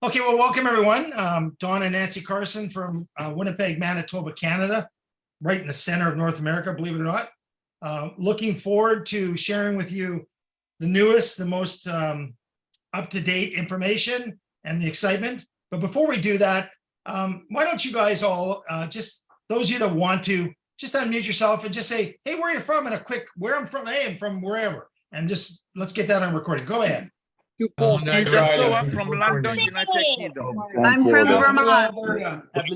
Okay, well, welcome everyone. Don and Nancy Carson from Winnipeg, Manitoba, Canada, right in the center of North America, believe it or not. Looking forward to sharing with you the newest, the most up-to-date information and the excitement. But before we do that, why don't you guys all, just those of you that want to, just unmute yourself and just say, hey, where are you from? And a quick, where I'm from, hey, I'm from wherever. And just, let's get that on recording. Go ahead. I'm from London, United Kingdom. I'm from Vermont.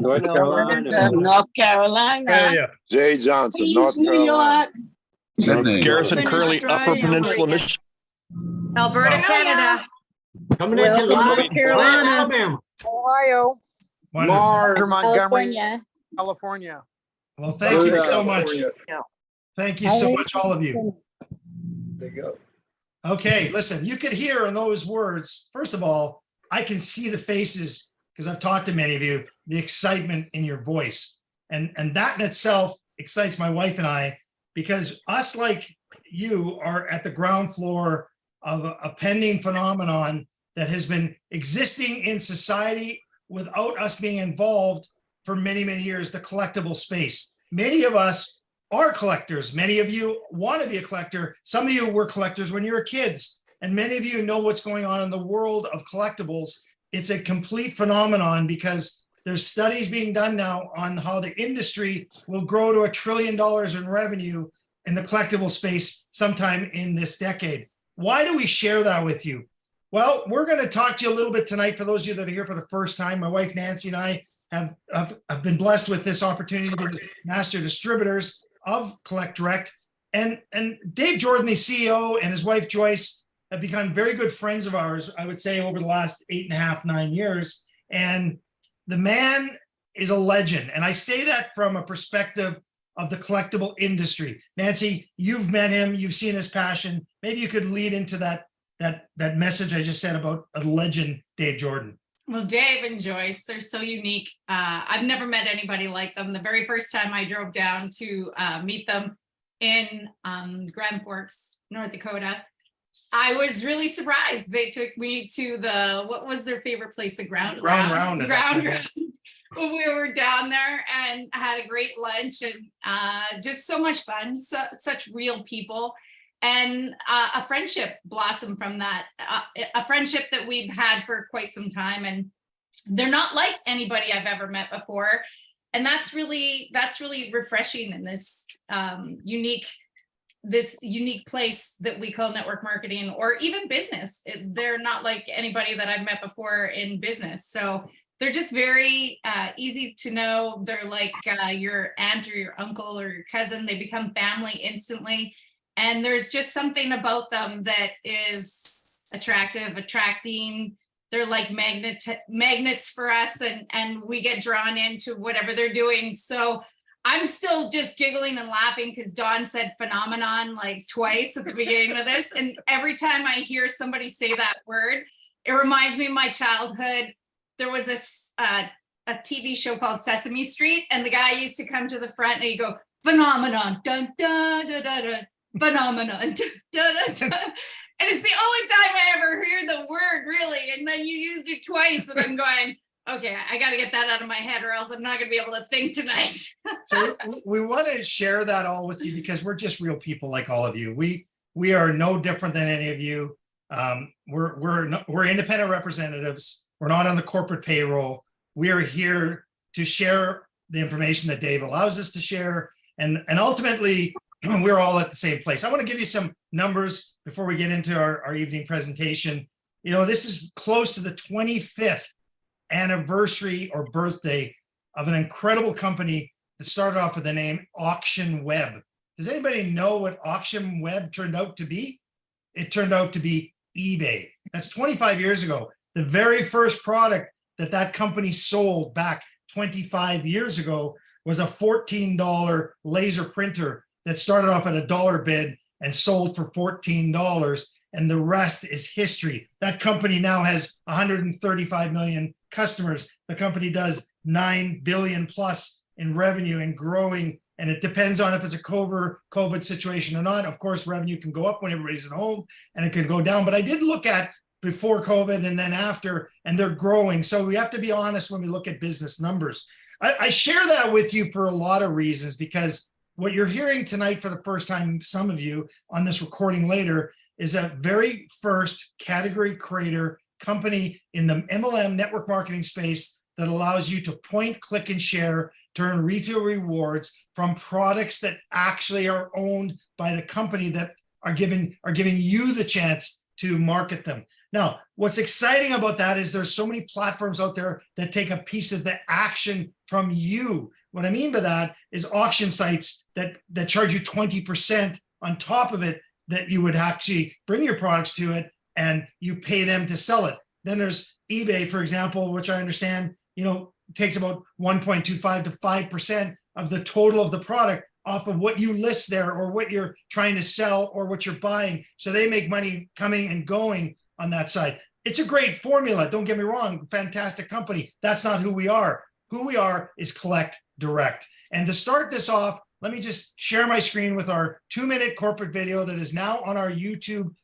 North Carolina. North Carolina. Jay Johnson, Queens, North New Carolina. York. Garrison Curley, Upper Australia. Peninsula, Michigan. Alberta, Canada. Coming at you live North from Carolina. Alabama. Ohio, Wonderful. Montgomery, California. California. Well, thank you so much. California. Thank you so much, all of you. There you go. Okay, listen, you could hear in those words, first of all, I can see the faces because I've talked to many of you, the excitement in your voice. And that in itself excites my wife and I, because us like you are at the ground floor of a pending phenomenon that has been existing in society without us being involved for many, many years, the collectible space. Many of us are collectors. Many of you want to be a collector. Some of you were collectors when you were kids, and many of you know what's going on in the world of collectibles. It's a complete phenomenon because there's studies being done now on how the industry will grow to $1 trillion in revenue in the collectible space sometime in this decade. Why do we share that with you? Well, we're going to talk to you a little bit tonight. For those of you that are here for the first time, my wife Nancy and I have been blessed with this opportunity to be master distributors of Collect Direct, and Dave Jordan, the CEO, and his wife Joyce have become very good friends of ours, I would say, over the last 8.5, 9 years. And the man is a legend. And I say that from a perspective of the collectible industry. Nancy, you've met him, you've seen his passion. Maybe you could lead into that message I just said about a legend, Dave Jordan. Well, Dave and Joyce, they're so unique. I've never met anybody like them. The very first time I drove down to meet them in Grand Forks, North Dakota, I was really surprised. They took me to what was their favorite place? The Ground Round. When we were down there and had a great lunch and just so much fun, such real people. And a friendship blossomed from that, a friendship that we've had for quite some time. And they're not like anybody I've ever met before. And that's really refreshing in this unique place that we call network marketing, or even business. They're not like anybody that I've met before in business. So they're just very easy to know. They're like your aunt or your uncle or your cousin. They become family instantly. And there's just something about them that is attracting. They're like magnets for us, and we get drawn into whatever they're doing. So I'm still just giggling and laughing because Dawn said phenomenon like twice at the beginning of this. And every time I hear somebody say that word, it reminds me of my childhood. There was a TV show called Sesame Street, and the guy used to come to the front and he'd go, phenomenon, dun, dun, dun, dun, dun. Phenomenon. And it's the only time I ever hear the word, really. And then you used it twice, and I'm going, okay, I got to get that out of my head, or else I'm not going to be able to think tonight. So we want to share that all with you because we're just real people like all of you. We are no different than any of you. We're independent representatives. We're not on the corporate payroll. We are here to share the information that Dave allows us to share, and ultimately, we're all at the same place. I want to give you some numbers before we get into our evening presentation. You know, this is close to the 25th anniversary or birthday of an incredible company that started off with the name Auction Web. Does anybody know what Auction Web turned out to be? It turned out to be eBay. That's 25 years ago. The very first product that company sold back 25 years ago was a $14 laser printer that started off at $1 bid and sold for $14, and the rest is history. That company now has 135 million customers. The company does 9 billion plus in revenue and growing, and it depends on if it's a COVID situation or not. Of course, revenue can go up when everybody's at home, and it can go down. But I did look at before COVID and then after, and they're growing. So we have to be honest when we look at business numbers. I share that with you for a lot of reasons, because what you're hearing tonight for the first time, some of you on this recording later, is a very first category creator company in the MLM network marketing space that allows you to point, click, and share to earn retail rewards from products that actually are owned by the company that are giving you the chance to market them. Now, what's exciting about that is there's so many platforms out there that take a piece of the action from you. What I mean by that is auction sites that charge you 20% on top of it, that you would actually bring your products to it and you pay them to sell it. Then there's eBay, for example, which I understand, takes about 1.25 to 5% of the total of the product off of what you list there or what you're trying to sell or what you're buying. So they make money coming and going on that side. It's a great formula. Don't get me wrong. Fantastic company. That's not who we are. Who we are is Collect Direct. And to start this off, let me just share my screen with our 2-minute corporate video that is now on our YouTube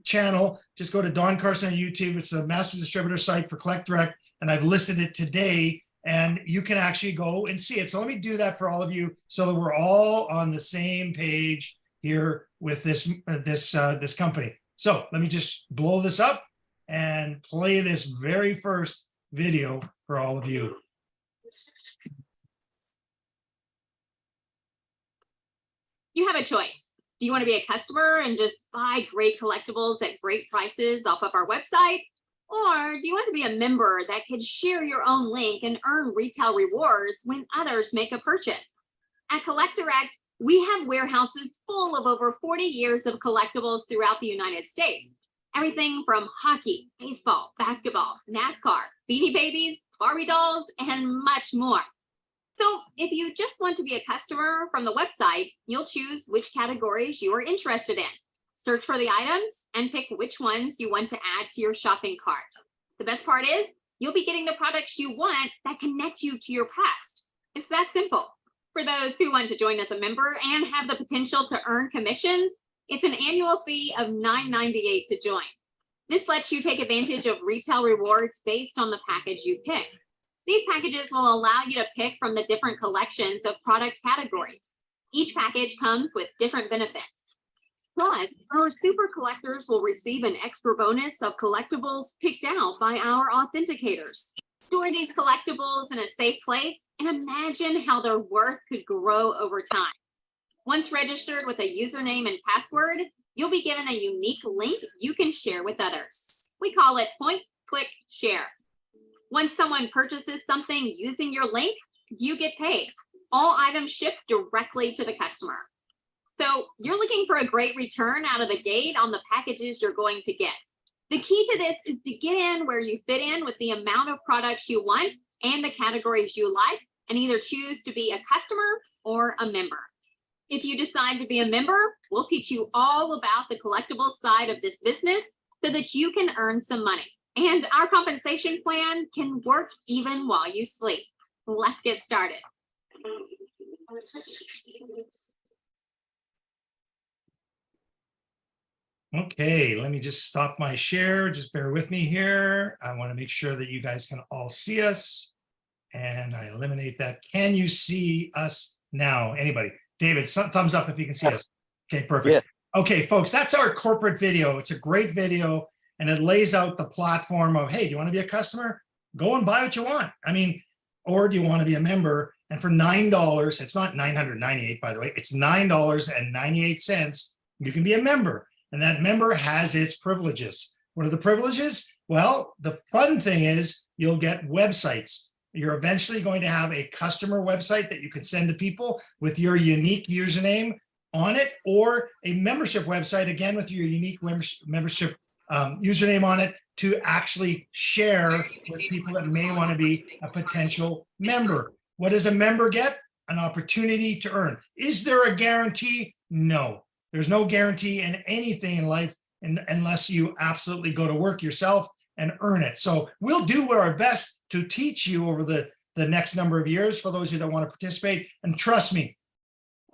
channel. Just go to Don Carson on YouTube. It's a master distributor site for Collect Direct. And I've listed it today, and you can actually go and see it. So let me do that for all of you so that we're all on the same page here with this company. So let me just blow this up and play this very first video for all of you. You have a choice. Do you want to be a customer and just buy great collectibles at great prices off of our website? Or do you want to be a member that could share your own link and earn retail rewards when others make a purchase? At Collect Direct, we have warehouses full of over 40 years of collectibles throughout the United States. Everything from hockey, baseball, basketball, NASCAR, Beanie Babies, Barbie dolls, and much more. So if you just want to be a customer from the website, you'll choose which categories you are interested in. Search for the items and pick which ones you want to add to your shopping cart. The best part is you'll be getting the products you want that connect you to your past. It's that simple. For those who want to join as a member and have the potential to earn commissions, it's an annual fee of $9.98 to join. This lets you take advantage of retail rewards based on the package you pick. These packages will allow you to pick from the different collections of product categories. Each package comes with different benefits. Plus, our super collectors will receive an extra bonus of collectibles picked out by our authenticators. Store these collectibles in a safe place and imagine how their worth could grow over time. Once registered with a username and password, you'll be given a unique link you can share with others. We call it Point, Click, Share. Once someone purchases something using your link, you get paid. All items shipped directly to the customer. So you're looking for a great return out of the gate on the packages you're going to get. The key to this is to get in where you fit in with the amount of products you want and the categories you like, and either choose to be a customer or a member. If you decide to be a member, we'll teach you all about the collectible side of this business so that you can earn some money. And our compensation plan can work even while you sleep. Let's get started. Okay, let me just stop my share. Just bear with me here. I want to make sure that you guys can all see us. And I eliminate that. Can you see us now? Anybody? David, thumbs up if you can see us. Okay, perfect. Yeah. Okay, folks, that's our corporate video. It's a great video, and it lays out the platform of, hey, do you want to be a customer? Go and buy what you want. I mean, or do you want to be a member? And for $9, it's not $998, by the way, it's $9.98. You can be a member. And that member has its privileges. What are the privileges? Well, the fun thing is you'll get websites. You're eventually going to have a customer website that you can send to people with your unique username on it, or a membership website, again, with your unique membership username on it, to actually share with people that may want to be a potential member. What does a member get? An opportunity to earn. Is there a guarantee? No. There's no guarantee in anything in life unless you absolutely go to work yourself and earn it. So we'll do our best to teach you over the next number of years for those of you that want to participate. And trust me,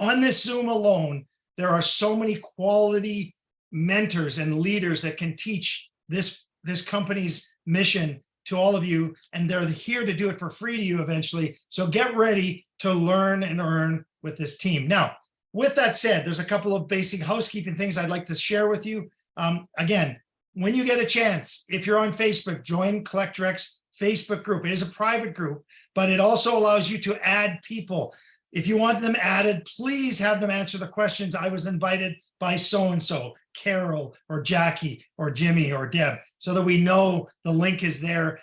on this Zoom alone, there are so many quality mentors and leaders that can teach this this company's mission to all of you, and they're here to do it for free to you eventually. So get ready to learn and earn with this team. Now, with that said, there's a couple of basic housekeeping things I'd like to share with you. Again, when you get a chance, if you're on Facebook, join CollectRx Facebook group. It is a private group, but it also allows you to add people. If you want them added, please have them answer the questions. I was invited by so-and-so, Carol or Jackie or Jimmy or Deb, so that we know the link is there.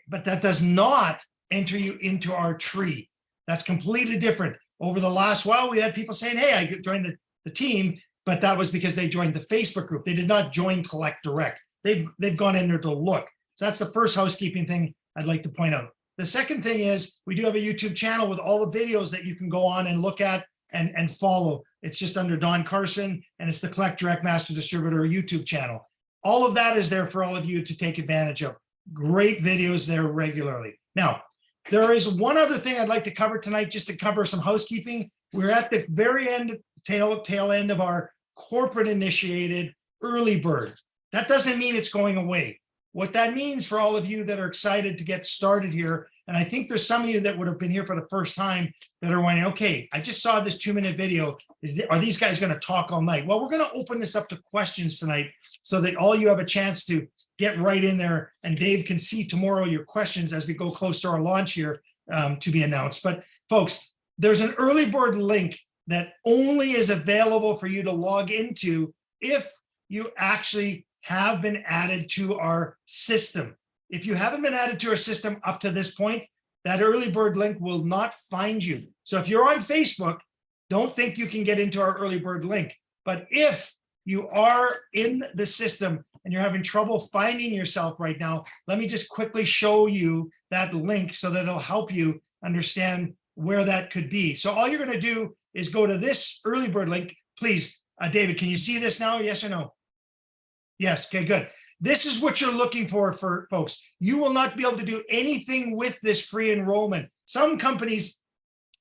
But that does not enter you into our tree. That's completely different. Over the last while, we had people saying, hey, I joined the team, but that was because they joined the Facebook group. They did not join Collect Direct. They've gone in there to look. So that's the first housekeeping thing I'd like to point out. The second thing is we do have a YouTube channel with all the videos that you can go on and look at and follow. It's just under Don Carson, and it's the Collect Direct Master Distributor YouTube channel. All of that is there for all of you to take advantage of. Great videos there regularly. Now, there is one other thing I'd like to cover tonight, just to cover some housekeeping. We're at the very end, tail end of our corporate initiated early bird. That doesn't mean it's going away. What that means for all of you that are excited to get started here, and I think there's some of you that would have been here for the first time that are wondering, okay, I just saw this 2-minute video. Are these guys going to talk all night? Well, we're going to open this up to questions tonight so that all you have a chance to get right in there, and Dave can see tomorrow your questions as we go close to our launch here to be announced. But folks, there's an early bird link that only is available for you to log into if you actually have been added to our system. If you haven't been added to our system up to this point, that early bird link will not find you. So if you're on Facebook, don't think you can get into our early bird link. But if you are in the system and you're having trouble finding yourself right now, let me just quickly show you that link so that it'll help you understand where that could be. So all you're going to do is go to this early bird link. Please, David, can you see this now? Yes or no? Yes. Okay, good. This is what you're looking for folks. You will not be able to do anything with this free enrollment. Some companies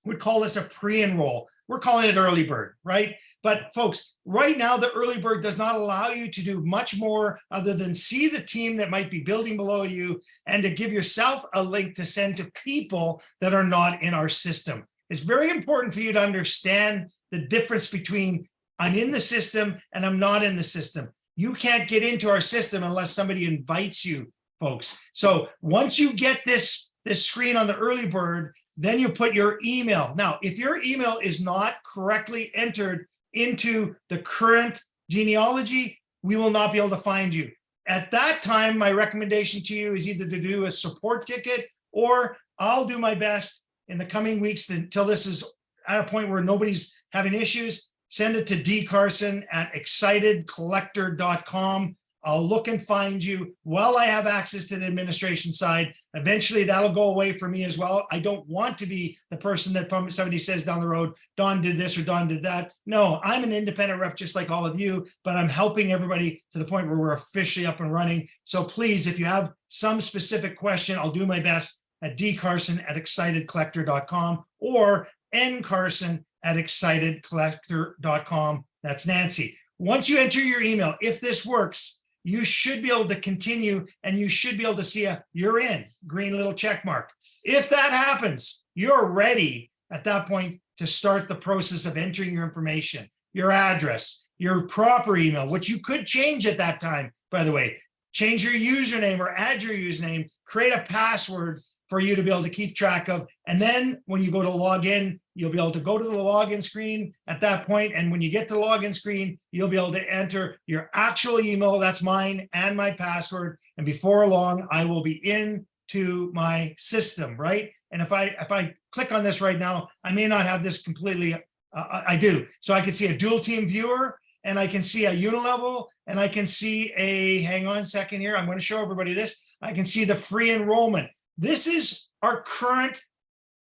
would call this a pre-enroll. We're calling it early bird, right? But folks, right now, the early bird does not allow you to do much more other than see the team that might be building below you and to give yourself a link to send to people that are not in our system. It's very important for you to understand the difference between I'm in the system and I'm not in the system. You can't get into our system unless somebody invites you, folks. So once you get this screen on the early bird, then you put your email. Now, if your email is not correctly entered into the current genealogy, we will not be able to find you. At that time, my recommendation to you is either to do a support ticket, or I'll do my best in the coming weeks until this is at a point where nobody's having issues. Send it to dcarson@excitedcollector.com. I'll look and find you while I have access to the administration side. Eventually, that'll go away for me as well. I don't want to be the person that somebody says down the road, Don did this or Don did that. No, I'm an independent rep just like all of you, but I'm helping everybody to the point where we're officially up and running. So please, if you have some specific question, I'll do my best at dcarson@excitedcollector.com or ncarson@excitedcollector.com. That's Nancy. Once you enter your email, if this works, you should be able to continue and you should be able to see a you're in green little check mark. If that happens, you're ready at that point to start the process of entering your information, your address, your proper email, which you could change at that time, by the way. Change your username or add your username, create a password for you to be able to keep track of. And then when you go to log in, you'll be able to go to the login screen at that point. And when you get to the login screen, you'll be able to enter your actual email, that's mine, and my password. And before long, I will be into my system, right? And if I click on this right now, I may not have this completely, I do. So I can see a dual team viewer, and I can see a unilevel, and I can see a, hang on a second here, I'm going to show everybody this. I can see the free enrollment. This is our current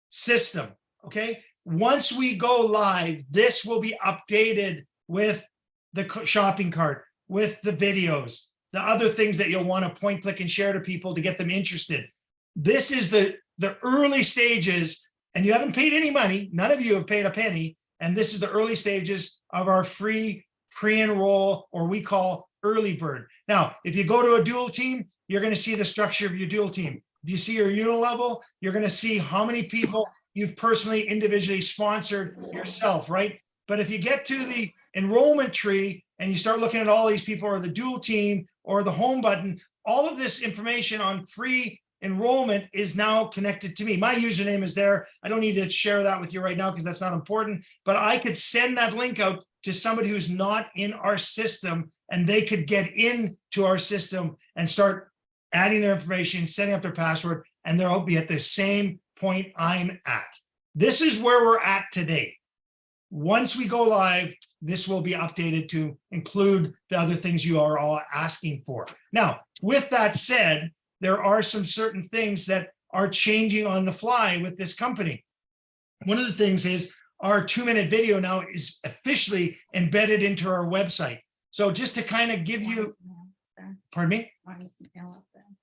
system, okay? Once we go live, this will be updated with the shopping cart, with the videos, the other things that you'll want to point, click, and share to people to get them interested. This is the early stages, and you haven't paid any money. None of you have paid a penny, and this is the early stages of our free pre-enroll, or we call early bird. Now, if you go to a dual team, you're going to see the structure of your dual team. If you see your unilevel, you're going to see how many people you've personally, individually sponsored yourself, right? But if you get to the enrollment tree and you start looking at all these people, or the dual team or the home button, all of this information on free enrollment is now connected to me. My username is there. I don't need to share that with you right now because that's not important, but I could send that link out to somebody who's not in our system, and they could get into our system and start adding their information, setting up their password, and they'll be at the same point I'm at. This is where we're at today. Once we go live, this will be updated to include the other things you are all asking for. Now, with that said, there are some certain things that are changing on the fly with this company. One of the things is our 2-minute video now is officially embedded into our website. So just to kind of give you, pardon me?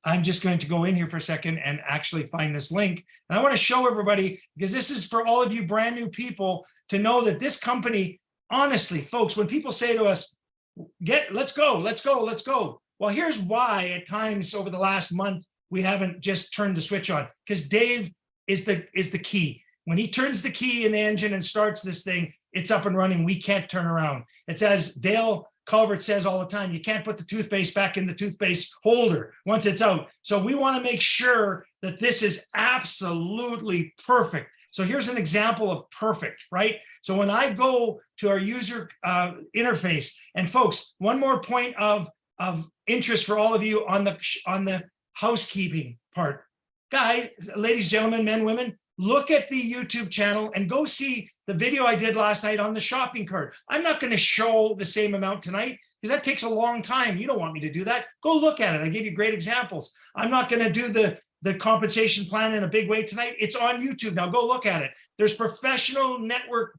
I'm just going to go in here for a second and actually find this link. And I want to show everybody, because this is for all of you brand new people to know that this company, honestly, folks, when people say to us, let's go. Well, here's why at times over the last month, we haven't just turned the switch on, because Dave is the key. When he turns the key in the engine and starts this thing, it's up and running. We can't turn around. It's as Dale Culvert says all the time, you can't put the toothpaste back in the toothpaste holder once it's out. So we want to make sure that this is absolutely perfect. So here's an example of perfect, right? So when I go to our user interface, and folks, one more point of interest for all of you on the housekeeping part. Guys, ladies, gentlemen, men, women, look at the YouTube channel and go see the video I did last night on the shopping cart. I'm not going to show the same amount tonight because that takes a long time. You don't want me to do that. Go look at it. I gave you great examples. I'm not going to do the compensation plan in a big way tonight. It's on YouTube now. Go look at it. There's professional network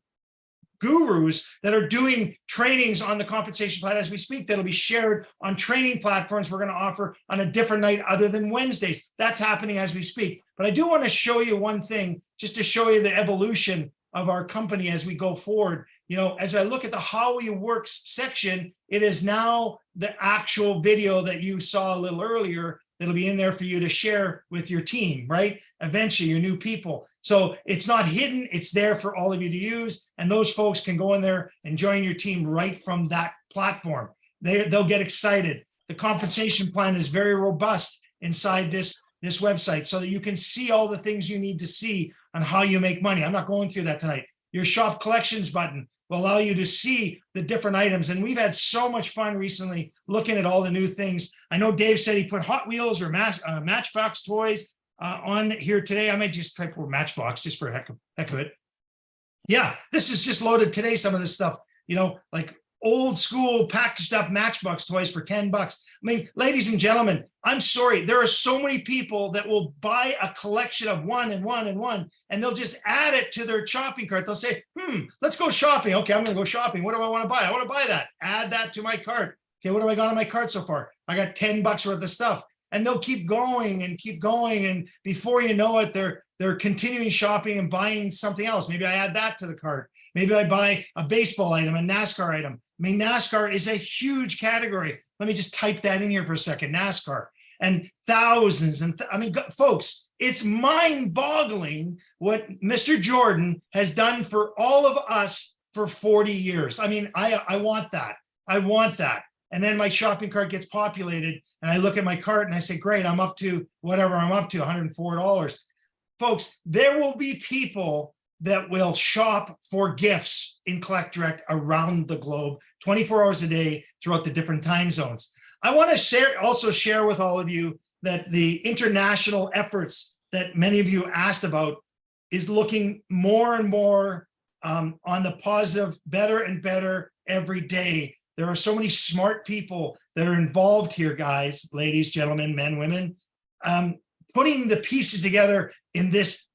gurus that are doing trainings on the compensation plan as we speak that'll be shared on training platforms we're going to offer on a different night other than Wednesdays. That's happening as we speak. But I do want to show you one thing just to show you the evolution of our company as we go forward. You know, as I look at the How You Works section, it is now the actual video that you saw a little earlier that'll be in there for you to share with your team, right? Eventually, your new people. So it's not hidden, it's there for all of you to use. And those folks can go in there and join your team right from that platform. They'll get excited. The compensation plan is very robust inside this website so that you can see all the things you need to see on how you make money. I'm not going through that tonight. Your shop collections button will allow you to see the different items. And we've had so much fun recently looking at all the new things. I know Dave said he put Hot Wheels or Matchbox toys on here today. I might just type word Matchbox just for heck of it. Yeah, this is just loaded today, some of this stuff, you know, like old school packaged up Matchbox toys for $10. I mean, ladies and gentlemen, I'm sorry. There are so many people that will buy a collection of one, and they'll just add it to their shopping cart. They'll say, let's go shopping. Okay, I'm going to go shopping. What do I want to buy? I want to buy that. Add that to my cart. Okay, what do I got on my cart so far? I got $10 worth of stuff. And they'll keep going. And before you know it, they're continuing shopping and buying something else. Maybe I add that to the cart. Maybe I buy a baseball item, a NASCAR item. I mean, NASCAR is a huge category. Let me just type that in here for a second, NASCAR. And thousands, I mean, folks, it's mind-boggling what Mr. Jordan has done for all of us for 40 years. I mean, I want that. I want that. And then my shopping cart gets populated and I look at my cart and I say, great, I'm up to whatever I'm up to, $104. Folks, there will be people that will shop for gifts in Collect Direct around the globe, 24 hours a day throughout the different time zones. I want to also share with all of you that the international efforts that many of you asked about is looking more and more on the positive, better and better every day. There are so many smart people that are involved here, guys, ladies, gentlemen, men, women, putting the pieces together in this,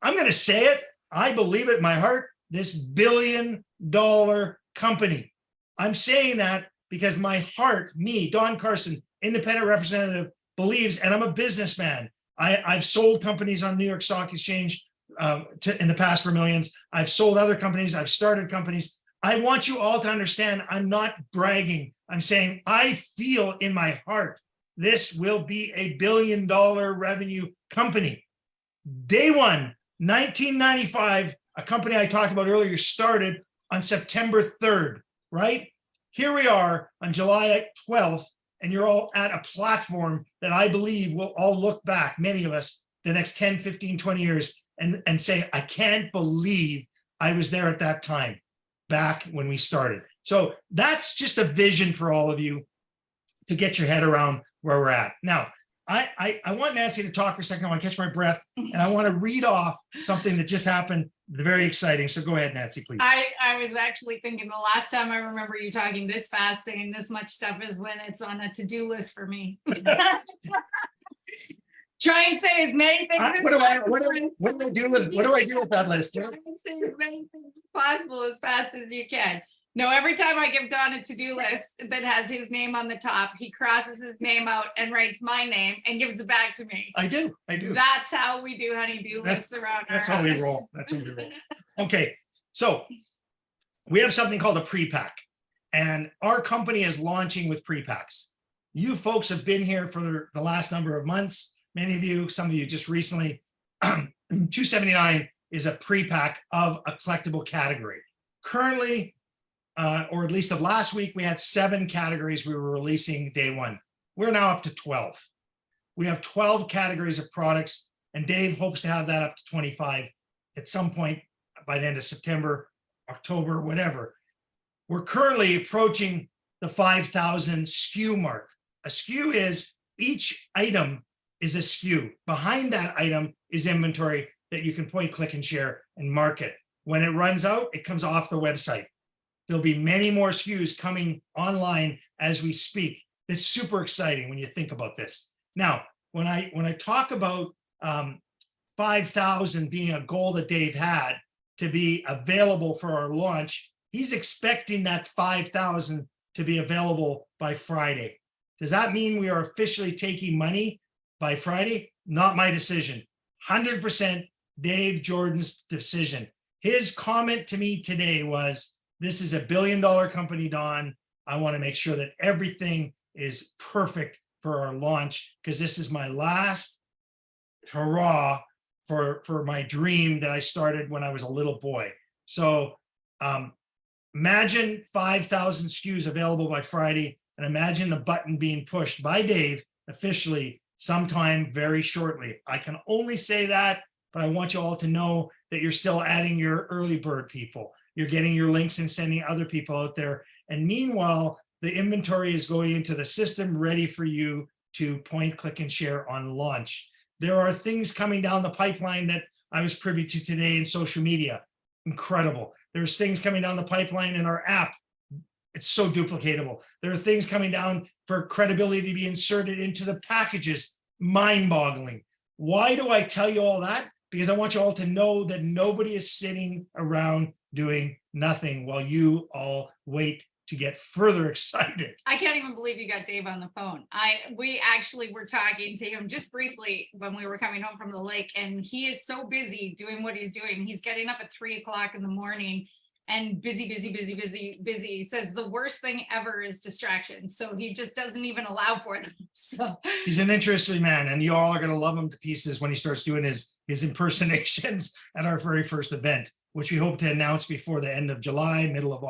I'm going to say it, I believe it in my heart, this billion-dollar company. I'm saying that because my heart, me, Don Carson, independent representative, believes, and I'm a businessman. I've sold companies on New York Stock Exchange in the past for millions. I've sold other companies. I've started companies. I want you all to understand I'm not bragging I'm saying I feel in my heart this will be a $1 billion revenue company. Day one, 1995, a company I talked about earlier started on September 3rd, right? Here we are on July 12th, and you're all at a platform that I believe will all look back, many of us, the next 10, 15, 20 years and say, I can't believe I was there at that time, back when we started. So that's just a vision for all of you to get your head around where we're at. Now, I want Nancy to talk for a second. I want to catch my breath, and I want to read off something that just happened, very exciting. So go ahead, Nancy, please. I was actually thinking the last time I remember you talking this fast, saying this much stuff is when it's on a to-do list for me. Try and say as many things as What do I do with that list? Try and say as many things as possible as fast as you can. No, every time I give Don a to-do list that has his name on the top, he crosses his name out and writes my name and gives it back to me. I do. That's how we do honey-do lists around our That's how we house. roll. That's how we roll. Okay, so we have something called a pre-pack, and our company is launching with pre-packs. You folks have been here for the last number of months. Many of you, some of you just recently. $279 is a pre-pack of a collectible category. Currently, or at least of last week, we had 7 categories we were releasing day one. We're now up to 12. We have 12 categories of products, and Dave hopes to have that up to 25 at some point by the end of September, October, whatever. We're currently approaching the 5,000 SKU mark. A SKU is each item is a SKU. Behind that item is inventory that you can point, click, and share and market. When it runs out, it comes off the website. There'll be many more SKUs coming online as we speak. It's super exciting when you think about this. Now, when I talk about 5,000 being a goal that Dave had to be available for our launch, he's expecting that 5,000 to be available by Friday. Does that mean we are officially taking money by Friday? Not my decision. 100% Dave Jordan's decision. His comment to me today was, this is $1 billion company, Don. I want to make sure that everything is perfect for our launch, because this is my last hurrah for my dream that I started when I was a little boy. So imagine 5,000 SKUs available by Friday, and imagine the button being pushed by Dave officially sometime very shortly. I can only say that, but I want you all to know that you're still adding your early bird people. You're getting your links and sending other people out there. And meanwhile, the inventory is going into the system ready for you to point, click, and share on launch. There are things coming down the pipeline that I was privy to today in social media. Incredible. There's things coming down the pipeline in our app. It's so duplicatable. There are things coming down for credibility to be inserted into the packages. Mind-boggling. Why do I tell you all that? Because I want you all to know that nobody is sitting around doing nothing while you all wait to get further excited. I can't even believe you got Dave on the phone. We actually were talking to him just briefly when we were coming home from the lake, and he is so busy doing what he's doing. He's getting up at 3 o'clock in the morning and busy. He says the worst thing ever is distractions. So he just doesn't even allow for them. So he's an interesting man, and you all are going to love him to pieces when he starts doing his impersonations at our very first event, which we hope to announce before the end of July, middle of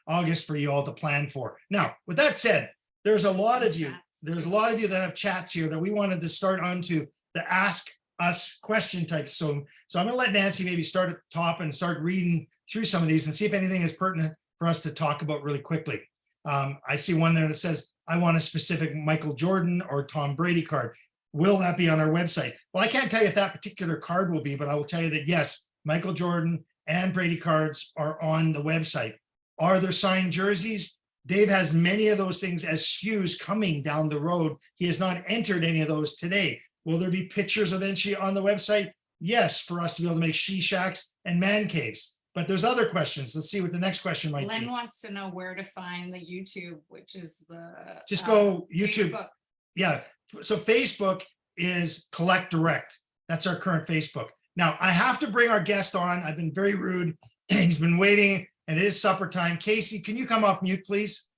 August, for you all to plan for. Now, with that said, there's a lot of you that have chats here that we wanted to start onto the Ask Us question type. So I'm going to let Nancy maybe start at the top and start reading through some of these and see if anything is pertinent for us to talk about really quickly. I see one there that says, I want a specific Michael Jordan or Tom Brady card. Will that be on our website? Well, I can't tell you if that particular card will be, but I will tell you that yes, Michael Jordan and Brady cards are on the website. Are there signed jerseys? Dave has many of those things as SKUs coming down the road. He has not entered any of those today. Will there be pictures eventually on the website? Yes, for us to be able to make she shacks and man caves. But there's other questions. Let's see what the next question might Len be. wants to know where to find the YouTube, which is the Just go YouTube. Facebook. Yeah. So Facebook is Collect Direct. That's our current Facebook. Now, I have to bring our guest on. I've been very rude. He's been waiting, and it is supper time. Casey, can you come off mute, please?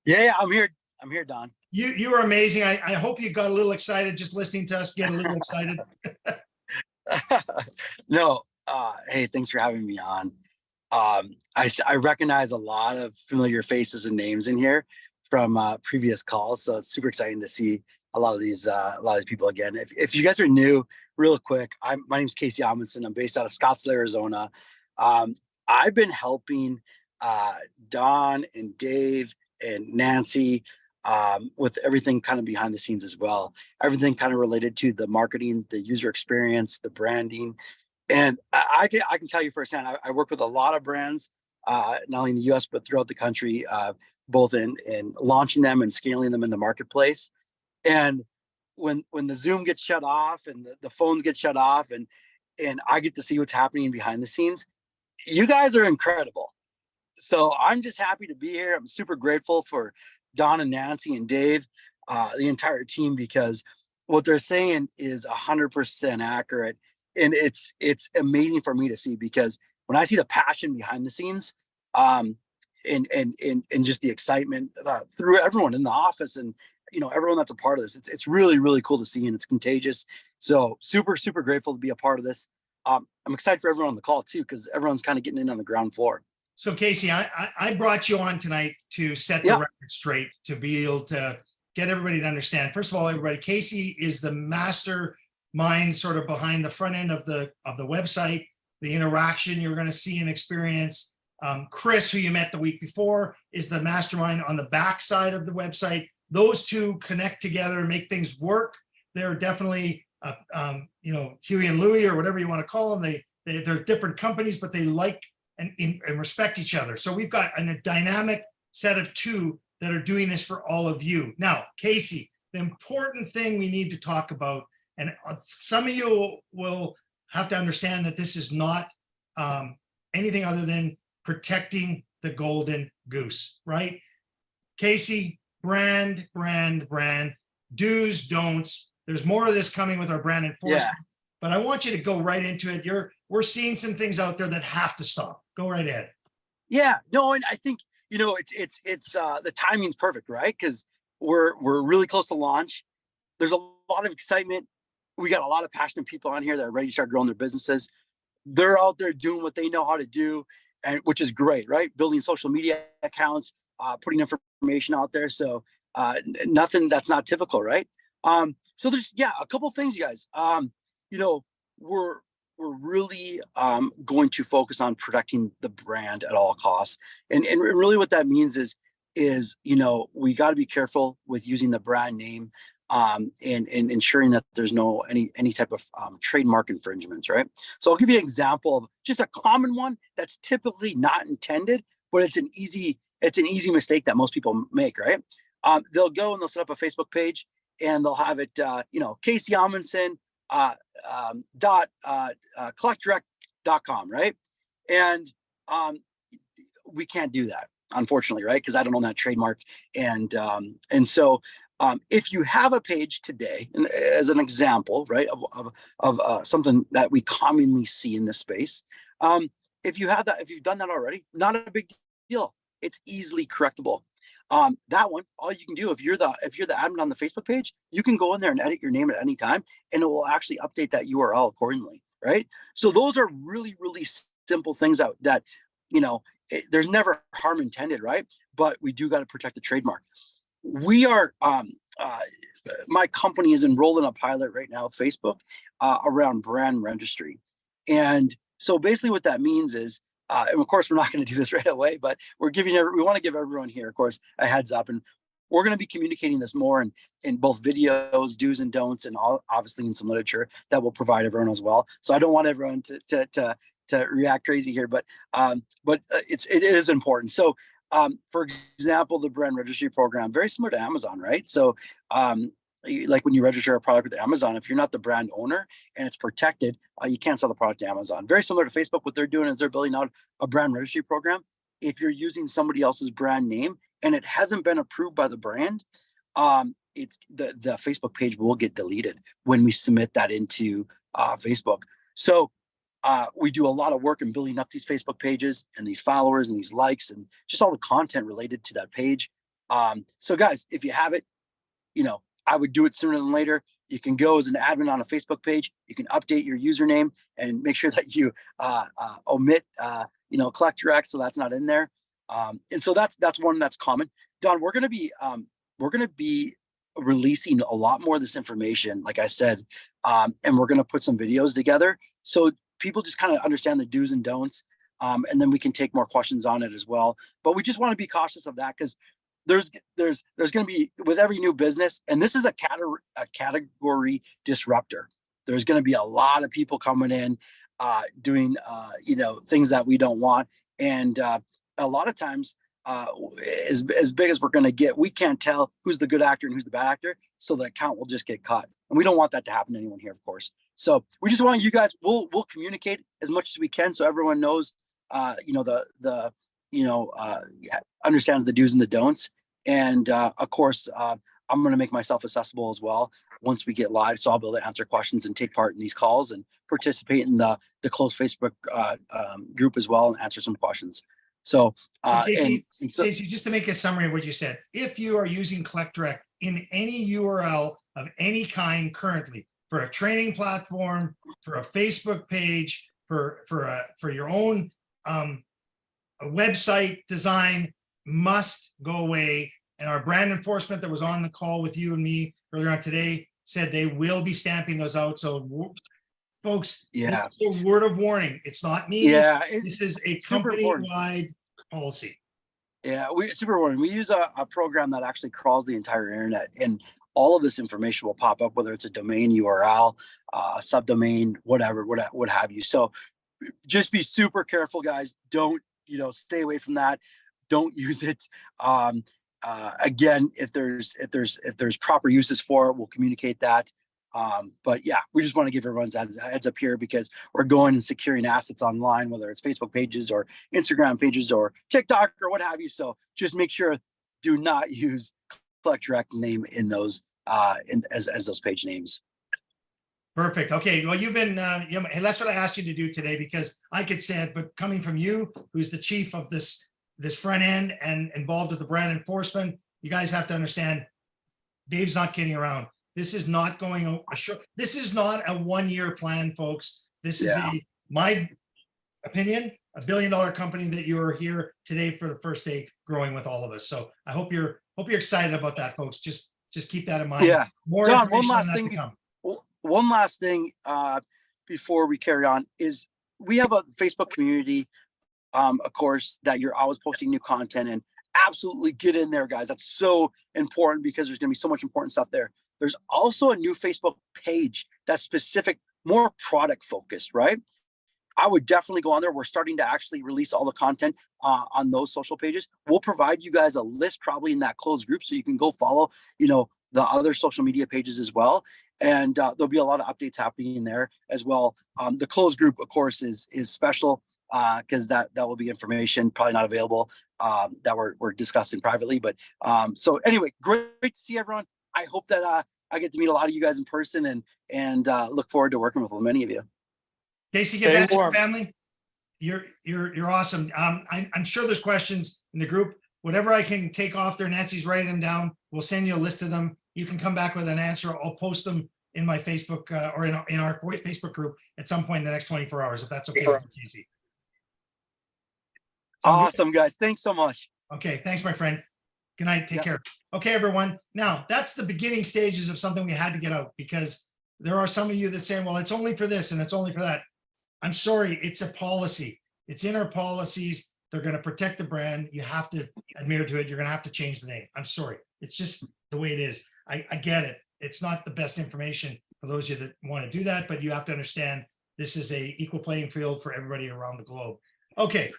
Yeah, I'm here. I'm here, Don. You are amazing. I hope you got a little excited just listening to us get a little excited. No, hey, thanks for having me on. I recognize a lot of familiar faces and names in here from previous calls, so it's super exciting to see a lot of these people again. If you guys are new, real quick, my name's Casey Amundson. I'm based out of Scottsdale, Arizona. I've been helping Don and Dave and Nancy with everything kind of behind the scenes as well. Everything kind of related to the marketing, the user experience, the branding. And I can tell you firsthand, I work with a lot of brands, not only in the US, but throughout the country, both in launching them and scaling them in the marketplace. And when the Zoom gets shut off and the phones get shut off and I get to see what's happening behind the scenes, you guys are incredible. So I'm just happy to be here. I'm super grateful for Don and Nancy and Dave, the entire team, because what they're saying is 100% accurate. And it's amazing for me to see, because when I see the passion behind the scenes, and just the excitement through everyone in the office and, you know, everyone that's a part of this, it's really, really cool to see, and it's contagious. So super, super grateful to be a part of this. I'm excited for everyone on the call too, because everyone's kind of getting in on the ground floor. So Casey, I brought you on tonight to set the record straight, to be able to get everybody to understand. First of all, everybody, Casey is the mastermind sort of behind the front end of the website, the interaction you're going to see and experience. Chris, who you met the week before, is the mastermind on the back side of the website. Those two connect together and make things work. They're definitely, you know, Huey and Louie, or whatever you want to call them. They're different companies, but they like and respect each other. So we've got a dynamic set of two that are doing this for all of you. Now, Casey, the important thing we need to talk about, and some of you will have to understand that this is not anything other than protecting the golden goose, right? Casey, brand, do's, don'ts. There's more of this coming with our brand enforcement, but I want you to go right into it. We're seeing some things out there that have to stop. Go right ahead. Yeah, no, and I think, you know, it's the timing's perfect, right? Because we're really close to launch. There's a lot of excitement. We got a lot of passionate people on here that are ready to start growing their businesses. They're out there doing what they know how to do, and which is great, right? Building social media accounts, putting information out there. So nothing that's not typical, right? So there's a couple of things, you guys. You know, we're really going to focus on protecting the brand at all costs, and really what that means is you know, we got to be careful with using the brand name. And ensuring that there's no any type of trademark infringements, right? So I'll give you an example of just a common one that's typically not intended, but it's an easy mistake that most people make, right? They'll go and they'll set up a Facebook page and they'll have it, you know, Casey Amundson collectdirect.com, right? And we can't do that, unfortunately, right? Because I don't own that trademark, and so. If you have a page today, and as an example, right, of something that we commonly see in this space, if you have that, if you've done that already, not a big deal. It's easily correctable. That one, all you can do, if you're the admin on the Facebook page, you can go in there and edit your name at any time, and it will actually update that URL accordingly, right? So those are really, really simple things that you know, there's never harm intended, right? But we do got to protect the trademark. We are, my company is enrolled in a pilot right now, Facebook, around brand registry. And so basically what that means is, and of course, we're not going to do this right away, but we want to give everyone here, of course, a heads up. And we're going to be communicating this more in both videos, do's and don'ts, and obviously in some literature that will provide everyone as well. So I don't want everyone to react crazy here, but it is important. So, for example, the brand registry program, very similar to Amazon, right? So like when you register a product with Amazon, if you're not the brand owner and it's protected, you can't sell the product to Amazon. Very similar to Facebook, what they're doing is they're building out a brand registry program. If you're using somebody else's brand name and it hasn't been approved by the brand, it's the Facebook page will get deleted when we submit that into Facebook. So we do a lot of work in building up these Facebook pages and these followers and these likes and just all the content related to that page. So guys, if you have it, you know, I would do it sooner than later. You can go as an admin on a Facebook page. You can update your username and make sure that you omit, you know, Collect Direct, so that's not in there. And so that's one that's common. Don, we're gonna be releasing a lot more of this information, like I said, and we're gonna put some videos together so people just kind of understand the do's and don'ts, and then we can take more questions on it as well. But we just want to be cautious of that because there's going to be, with every new business, and this is a category disruptor. There's going to be a lot of people coming in, doing, you know, things that we don't want. And a lot of times, as big as we're going to get, we can't tell who's the good actor and who's the bad actor. So the account will just get cut. And we don't want that to happen to anyone here, of course. So we just want you guys, we'll communicate as much as we can so everyone knows, you know, understands the do's and the don'ts. And of course, I'm going to make myself accessible as well once we get live. So I'll be able to answer questions and take part in these calls and participate in the closed Facebook group as well and answer some questions. So, Casey, just to make a summary of what you said, if you are using Collect Direct in any URL of any kind currently, for a training platform, for a Facebook page, for your own a website design, must go away. And our brand enforcement that was on the call with you and me earlier on today said they will be stamping those out. So folks, yeah, this is a word of warning. It's not me. Yeah, this is a company-wide policy. Yeah, super important. We use a program that actually crawls the entire internet, and all of this information will pop up, whether it's a domain URL, a subdomain, whatever, what have you. So just be super careful, guys. Don't, you know, stay away from that. Don't use it. Again, if there's proper uses for it, we'll communicate that. But yeah, we just want to give everyone a heads up here because we're going and securing assets online, whether it's Facebook pages or Instagram pages or TikTok or what have you. So just make sure, do not use Collect Direct name in those as those page names. Perfect. Okay. Well, you've been, and that's what I asked you to do today because I could say it, but coming from you, who's the chief of this front end and involved with the brand enforcement, you guys have to understand, Dave's not kidding around. This is not going this is not a 1-year plan, folks. This is my opinion, $1 billion company that you're here today for the first day growing with all of us. So I hope you're excited about that, folks. Just keep that in mind. Yeah. More John, one last thing before we carry on is we have a Facebook community, of course, that you're always posting new content, and absolutely get in there, guys. That's so important because there's going to be so much important stuff there. There's also a new Facebook page that's specific, more product focused, right? I would definitely go on there. We're starting to actually release all the content on those social pages. We'll provide you guys a list probably in that closed group so you can go follow, you know, the other social media pages as well. And there'll be a lot of updates happening in there as well. The closed group, of course, is special because that will be information probably not available that we're discussing privately. But so anyway, great to see everyone. I hope that I get to meet a lot of you guys in person and look forward to working with many of you. Casey, get back to your family. You're awesome. I'm sure there's questions in the group. Whatever I can take off there, Nancy's writing them down. We'll send you a list of them. You can come back with an answer. I'll post them in my Facebook or in our Facebook group at some point in the next 24 hours, if that's okay with you, Casey. Awesome, guys. Thanks so much. Okay, thanks, my friend. Good night. Take care. Okay, everyone. Now, that's the beginning stages of something we had to get out because there are some of you that say, well, it's only for this and it's only for that. I'm sorry, it's a policy. It's in our policies. They're going to protect the brand. You have to adhere to it. You're going to have to change the name. I'm sorry. It's just the way it is. I get it. It's not the best information for those of you that want to do that, but you have to understand this is a equal playing field for everybody around the globe. Okay.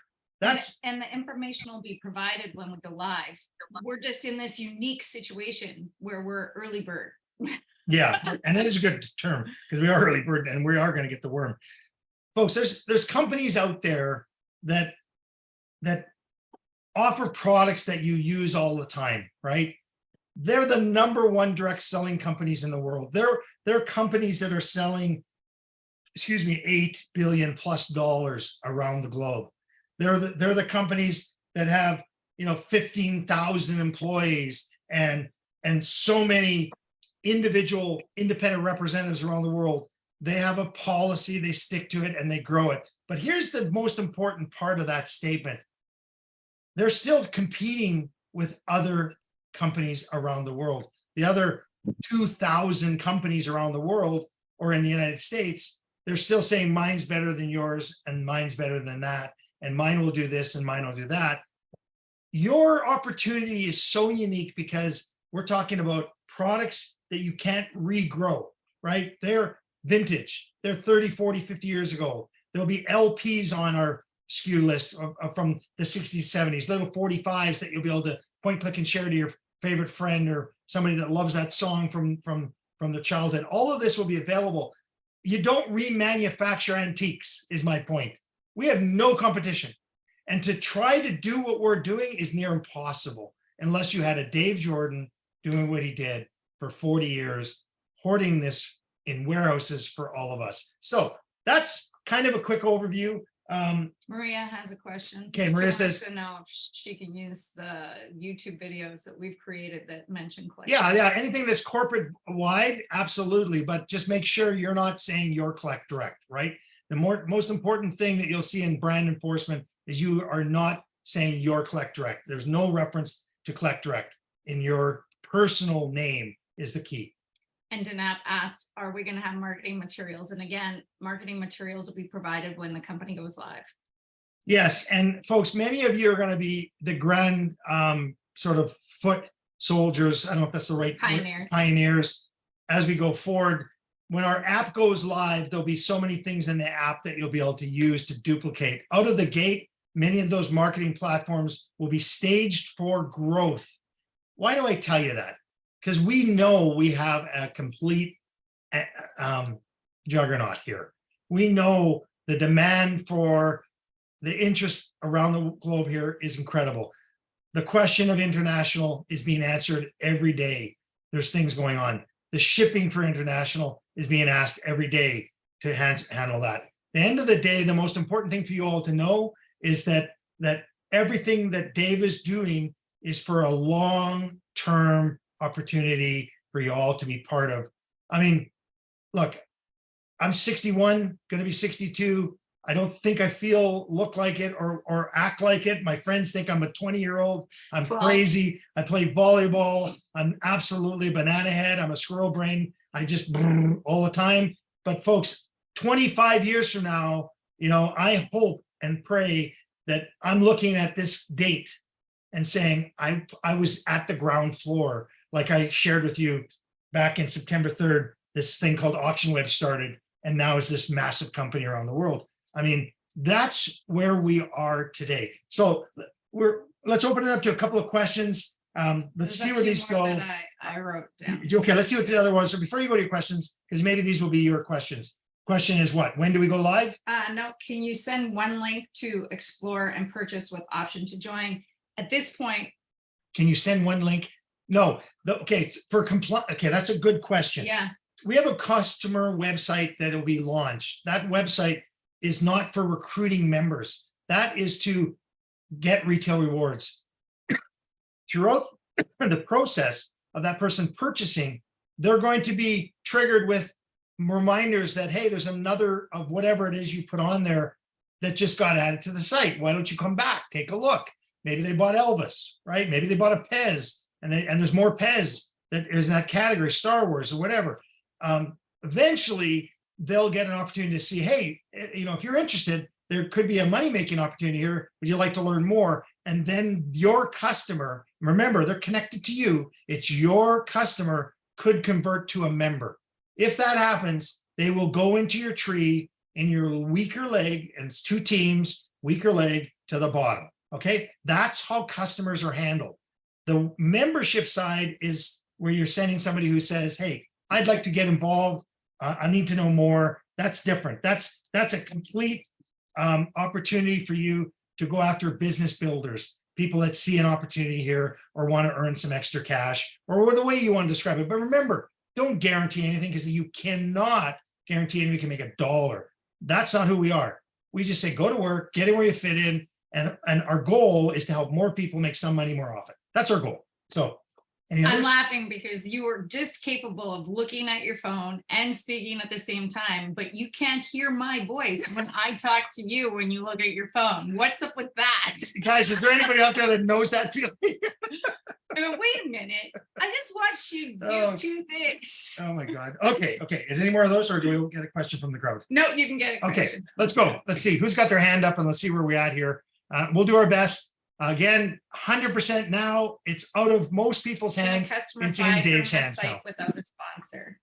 And the information will be provided when we go live. We're just in this unique situation where we're early bird. Yeah, and that is a good term because we are early bird and we are going to get the worm. Folks, there's companies out there that offer products that you use all the time, right? They're the #1 direct selling companies in the world. They're companies that are selling, $8 billion+ around the globe. They're the companies that have 15,000 employees and so many individual independent representatives around the world. They have a policy, they stick to it, and they grow it. But here's the most important part of that statement. They're still competing with other companies around the world. The other 2,000 companies around the world or in the United States, they're still saying mine's better than yours and mine's better than that, and mine will do this and mine will do that. Your opportunity is so unique because we're talking about products that you can't regrow, right? They're vintage. They're 30, 40, 50 years ago. There'll be LPs on our SKU list from the 60s, 70s, little 45s that you'll be able to point, click, and share to your favorite friend or somebody that loves that song from their childhood. All of this will be available. You don't remanufacture antiques, is my point. We have no competition. And to try to do what we're doing is near impossible unless you had a Dave Jordan doing what he did for 40 years, hoarding this in warehouses for all of us. So that's kind of a quick overview. Maria has a question. Okay, She Maria wants says- to know if she can use the YouTube videos that we've created that mention collectibles. Yeah, anything that's corporate wide, absolutely. But just make sure you're not saying your collect direct, right? The most important thing that you'll see in brand enforcement is you are not saying your collect direct. There's no reference to collect direct in your personal name is the key. And Danat asked, are we going to have marketing materials? And again, marketing materials will be provided when the company goes live. Yes, and folks, many of you are going to be the grand sort of foot soldiers. I don't know if that's the right word, pioneers as we go forward. When our app goes live, there'll be so many things in the app that you'll be able to use to duplicate. Out of the gate, many of those marketing platforms will be staged for growth. Why do I tell you that? Because we know we have a complete juggernaut here. We know the demand for the interest around the globe here is incredible. The question of international is being answered every day. There's things going on. The shipping for international is being asked every day to handle that. At the end of the day, the most important thing for you all to know is that everything that Dave is doing is for a long-term opportunity for you all to be part of. I mean, look, I'm 61, going to be 62. I don't think I look like it or act like it. My friends think I'm a 20-year-old. I'm crazy. I play volleyball. I'm absolutely a banana head. I'm a squirrel brain. I just all the time. But folks, 25 years from now, I hope and pray that I'm looking at this date and saying, I was at the ground floor, like I shared with you back in September 3rd, this thing called AuctionWeb started, and now is this massive company around the world. I mean, that's where we are today. So let's open it up to a couple of questions. Let's see where these go. I wrote down. Okay, let's see what the other ones. So before you go to your questions, because maybe these will be your questions. Question is what? When do we go live? No, can you send one link to explore and purchase with option to join? At this point, can you send one link? No. Okay, okay, that's a good question. Yeah. We have a customer website that will be launched. That website is not for recruiting members. That is to get retail rewards. Throughout the process of that person purchasing, they're going to be triggered with reminders that, hey, there's another of whatever it is you put on there that just got added to the site. Why don't you come back? Take a look. Maybe they bought Elvis, right? Maybe they bought a Pez, and there's more Pez that is in that category, Star Wars or whatever. Eventually, they'll get an opportunity to see, hey, if you're interested, there could be a money-making opportunity here. Would you like to learn more? And then your customer, remember, they're connected to you. It's your customer could convert to a member. If that happens, they will go into your tree in your weaker leg, and it's 2 teams, weaker leg to the bottom. Okay, that's how customers are handled. The membership side is where you're sending somebody who says, hey, I'd like to get involved. I need to know more. That's different. That's a complete opportunity for you to go after business builders, people that see an opportunity here or want to earn some extra cash, or the way you want to describe it. But remember, don't guarantee anything, because you cannot guarantee anything can make $1. That's not who we are. We just say, go to work, get in where you fit in, And our goal is to help more people make some money more often. That's our goal. So any I'm others? laughing because you are just capable of looking at your phone and speaking at the same time, but you can't hear my voice when I talk to you when you look at your phone. What's up with that? Guys, is there anybody out there that knows that feeling? Wait a minute. I just watched you do Oh. two things. Oh my God. Okay. Is there any more of those or do we get a question from the crowd? No, you can get it. Okay, let's go. Let's see who's got their hand up and let's see where we're at here. We'll do our best. Again, 100% now. It's out of most people's Can a hands. customer It's in buy from Dave's the hands now. site without a sponsor?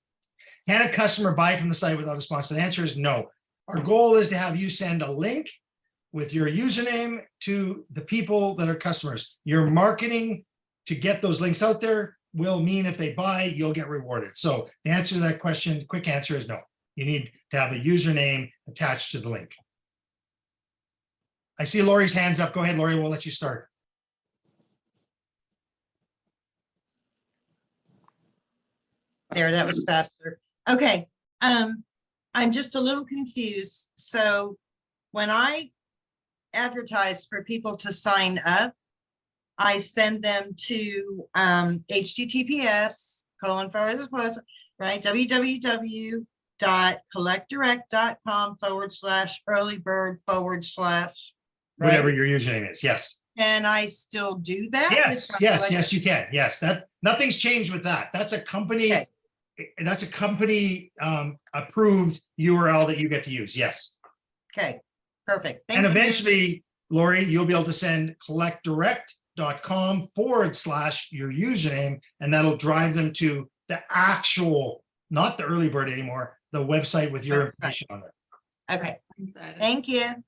Can a customer buy from the site without a sponsor? The answer is no. Our goal is to have you send a link with your username to the people that are customers. Your marketing to get those links out there will mean if they buy, you'll get rewarded. So the answer to that question, quick answer is no. You need to have a username attached to the link. I see Lori's hands up. Go ahead, Lori. We'll let you start. There, that was faster. Okay, I'm just a little confused. So when I advertise for people to sign up, I send them to https:// right, www.collectdirect.com/earlybird/ Whatever your username is. Yes. Can I still do that? Yes, you can. Yes, that nothing's changed with that. That's a company. Okay. That's a company approved URL that you get to use. Yes. Okay, perfect. Thank And you. eventually, Lori, you'll be able to send collectdirect.com / your username, and that'll drive them to the actual, not the early bird anymore, the website with your Website. information on it. Okay, thank you.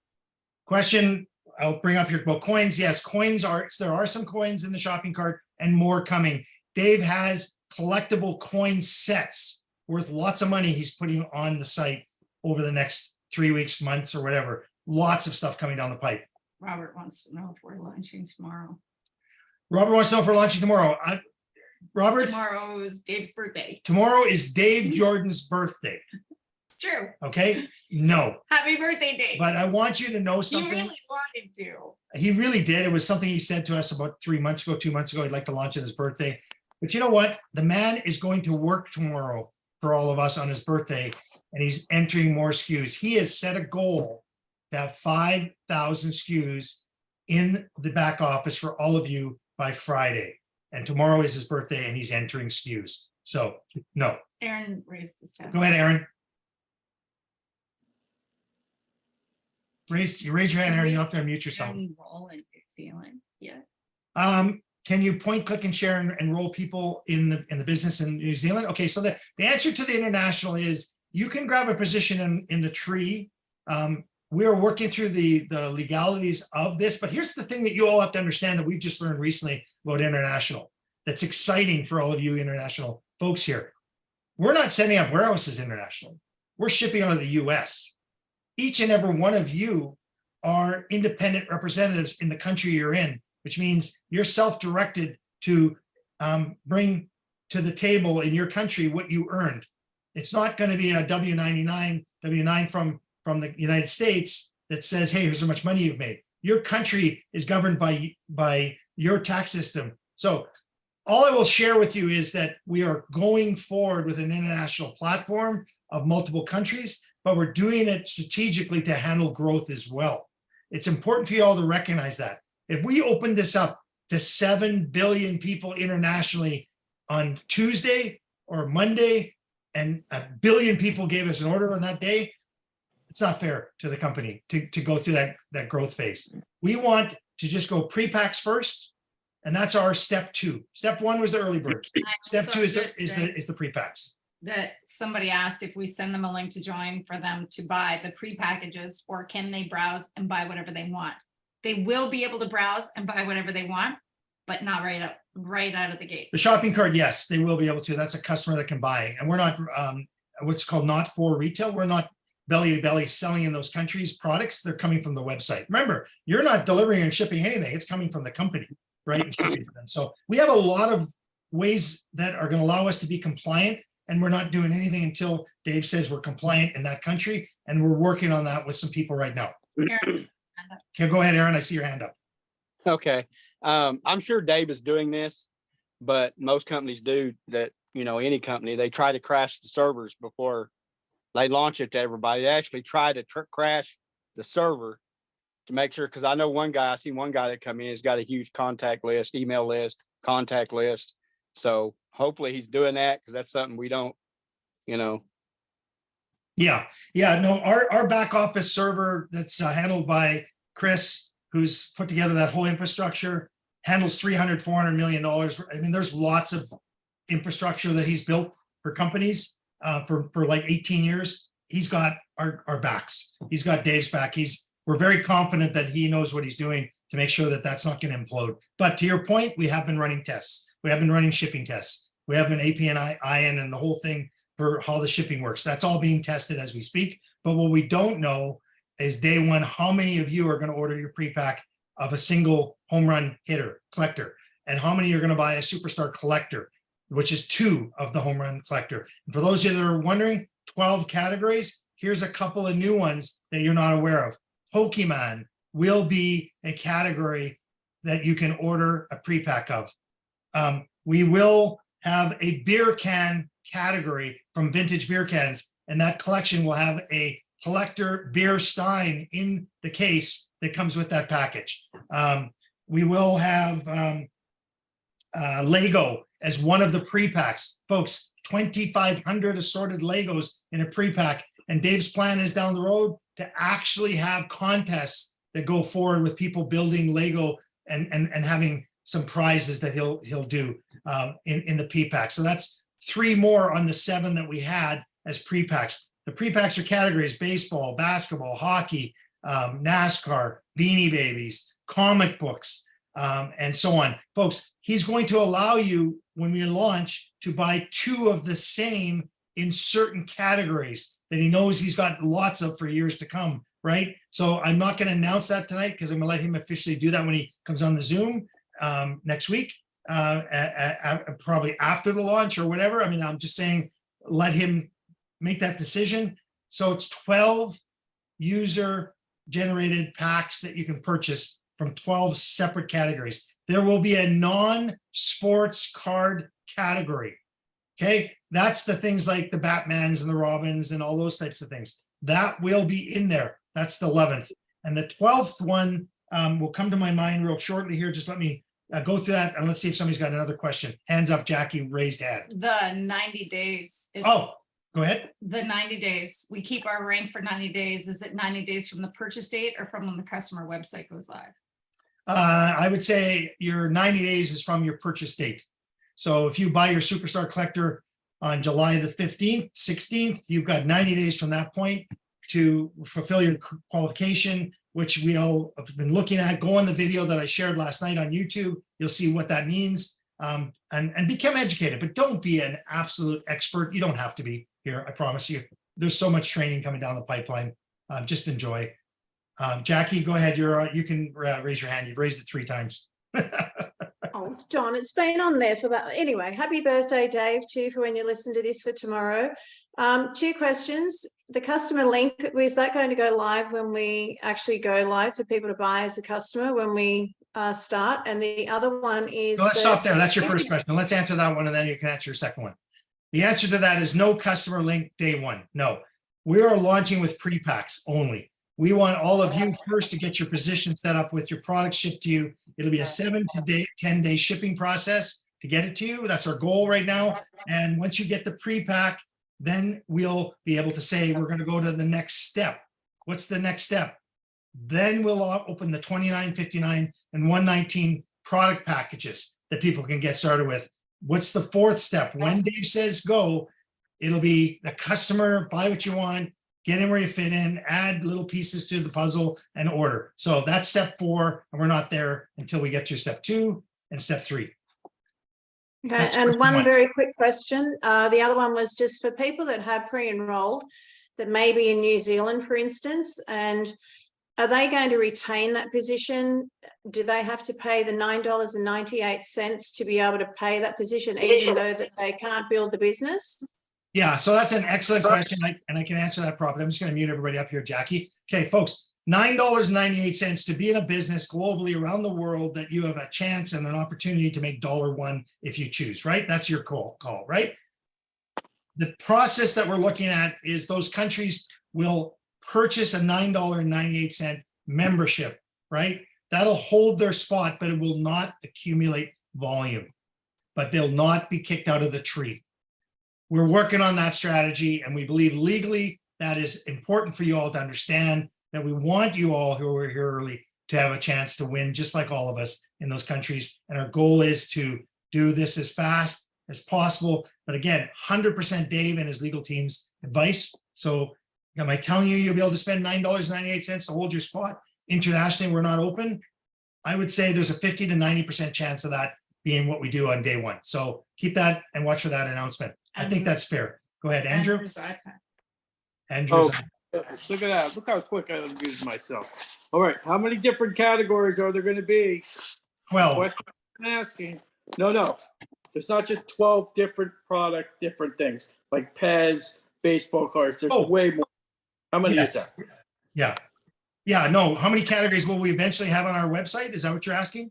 Question, I'll bring up your, well, coins. Yes, coins are, there are some coins in the shopping cart and more coming. Dave has collectible coin sets worth lots of money he's putting on the site over the next 3 weeks, months, or whatever. Lots of stuff coming down the pipe. Robert wants to know if we're launching tomorrow. Robert wants to know if we're launching tomorrow. Robert, Tomorrow is Dave's birthday. tomorrow is Dave Jordan's birthday. It's true. Okay? No, Happy birthday, Dave. but I want you to know You something. really wanted to. He really did. It was something he said to us about 3 months ago, 2 months ago. He'd like to launch at his birthday. But you know what? The man is going to work tomorrow for all of us on his birthday, and he's entering more SKUs. He has set a goal to have 5,000 SKUs in the back office for all of you by Friday. And tomorrow is his birthday, and he's entering SKUs. So, no. Aaron raised his hand. Go ahead, Aaron. You raise your hand, Aaron. You have to unmute yourself. Enroll in New Zealand. Yeah. Can you point, click, and share and enroll people in the business in New Zealand? Okay, so the answer to the international is you can grab a position in the tree. We are working through the legalities of this, but here's the thing that you all have to understand that we've just learned recently about international. That's exciting for all of you international folks here. We're not setting up warehouses internationally. We're shipping out of the US. Each and every one of you are independent representatives in the country you're in, which means you're self-directed to bring to the table in your country what you earned. It's not going to be a W-9 from the United States that says, hey, here's how much money you've made. Your country is governed by your tax system. So all I will share with you is that we are going forward with an international platform of multiple countries, but we're doing it strategically to handle growth as well. It's important for you all to recognize that. If we open this up to 7 billion people internationally on Tuesday or Monday, and 1 billion people gave us an order on that day, it's not fair to the company to go through that growth phase. We want to just go pre-packs first, and that's our step 2. Step 1 was the early bird. Step 2 is the pre-packs. That somebody asked if we send them a link to join for them to buy the pre-packages, or can they browse and buy whatever they want? They will be able to browse and buy whatever they want, but not right out of the gate. The shopping cart, yes, they will be able to. That's a customer that can buy. And we're not what's called not for retail. We're not belly to belly selling in those countries products. They're coming from the website. Remember, you're not delivering and shipping anything. It's coming from the company, right? And shipping to them. So we have a lot of ways that are going to allow us to be compliant, and we're not doing anything until Dave says we're compliant in that country. And we're working on that with some people right now. Aaron Okay, go ahead, Aaron. I see your hand up. Okay. I'm sure Dave is doing this, but most companies do that, any company, they try to crash the servers before they launch it to everybody. They actually try to crash the server to make sure, because I know I seen one guy that come in, he's got a huge contact list, email list, contact list. So hopefully he's doing that, because that's something we don't, Yeah, no, our back office server that's handled by Chris, who's put together that whole infrastructure, handles $300-400 million. I mean, there's lots of infrastructure that he's built for companies for like 18 years. He's got our backs. He's got Dave's back. We're very confident that he knows what he's doing to make sure that that's not going to implode. But to your point, we have been running tests. We have been running shipping tests. We have been APN, IN, and the whole thing for how the shipping works. That's all being tested as we speak. But what we don't know is day one, how many of you are going to order your pre-pack of a single home run hitter collector, and how many are going to buy a superstar collector, which is 2 of the home run collector. And for those of you that are wondering, 12 categories. Here's a couple of new ones that you're not aware of. Pokemon will be a category that you can order a pre-pack of. We will have a beer can category from vintage beer cans, and that collection will have a collector beer stein in the case that comes with that package. We will have Lego as one of the pre-packs. Folks, 2,500 assorted Legos in a pre-pack, and Dave's plan is down the road to actually have contests that go forward with people building Lego and having some prizes that he'll do in the pre-pack. So that's 3 more on the 7 that we had as pre-packs. The pre-packs are categories: baseball, basketball, hockey, NASCAR, Beanie Babies, comic books, and so on. Folks, he's going to allow you, when we launch, to buy 2 of the same in certain categories that he knows he's got lots of for years to come, right? So I'm not going to announce that tonight, because I'm going to let him officially do that when he comes on the Zoom next week, probably after the launch or whatever. I mean, I'm just saying, let him make that decision. So it's 12 user generated packs that you can purchase from 12 separate categories. There will be a non-sports card category. Okay, that's the things like the Batmans and the Robins and all those types of things. That will be in there. That's the 11th. And the 12th one will come to my mind real shortly here. Just let me go through that, and let's see if somebody's got another question. Hands up, Jackie, raised hand. The 90 days. Oh, go ahead. The 90 days. We keep our rank for 90 days. Is it 90 days from the purchase date or from when the customer website goes live? I would say your 90 days is from your purchase date. So if you buy your Superstar Collector on July the 15th, 16th, you've got 90 days from that point to fulfill your qualification, which we all have been looking at. Go on the video that I shared last night on YouTube. You'll see what that means, and become educated, but don't be an absolute expert. You don't have to be here, I promise you. There's so much training coming down the pipeline. Just enjoy. Jackie, go ahead. You can raise your hand. You've raised it 3 times. Oh, John, it's been on there for that. Anyway, happy birthday, Dave, too, for when you listen to this for tomorrow. 2 questions. The customer link, is that going to go live when we actually go live for people to buy as a customer when we start? And the other one is... So let's stop there. That's your first question. Let's answer that one, and then you can answer your second one. The answer to that is no customer link day one. No, we are launching with pre-packs only. We want all of you first to get your position set up with your product shipped to you. It'll be a 7 to 10 day shipping process to get it to you. That's our goal right now. And once you get the pre-pack, then we'll be able to say we're going to go to the next step. What's the next step? Then we'll open the 29, 59, and 119 product packages that people can get started with. What's the 4th step? When Dave says go, it'll be the customer, buy what you want, get in where you fit in, add little pieces to the puzzle, and order. So that's step 4, and we're not there until we get through step 2 and step 3. Okay, Next and question, one Mike. very quick question. The other one was just for people that have pre-enrolled that may be in New Zealand, for instance, and are they going to retain that position? Do they have to pay the $9.98 to be able to pay that position, even though that they can't build the business? Yeah, so that's an excellent question, and I can answer that properly. I'm just going to mute everybody up here, Jackie. Okay, folks, $9.98 to be in a business globally around the world that you have a chance and an opportunity to make $1 if you choose, right? That's your call, right? The process that we're looking at is those countries will purchase a $9.98 membership, right? That'll hold their spot, but it will not accumulate volume, but they'll not be kicked out of the tree. We're working on that strategy, and we believe legally that is important for you all to understand, that we want you all who are here early to have a chance to win, just like all of us in those countries. And our goal is to do this as fast as possible. But again, 100% Dave and his legal team's advice. So am I telling you you'll be able to spend $9.98 to hold your spot? Internationally, we're not open. I would say there's a 50 to 90% chance of that being what we do on day one. So keep that and watch for that announcement. I think that's fair. Go ahead, Andrew. Andrew's Oh, look at that. Look how quick I introduced myself. All right. How many different categories are there going to be? 12. Question I'm asking. No. There's not just 12 different different things like Pez, baseball cards. There's way more. How many is that? Yeah, no. How many categories will we eventually have on our website? Is that what you're asking?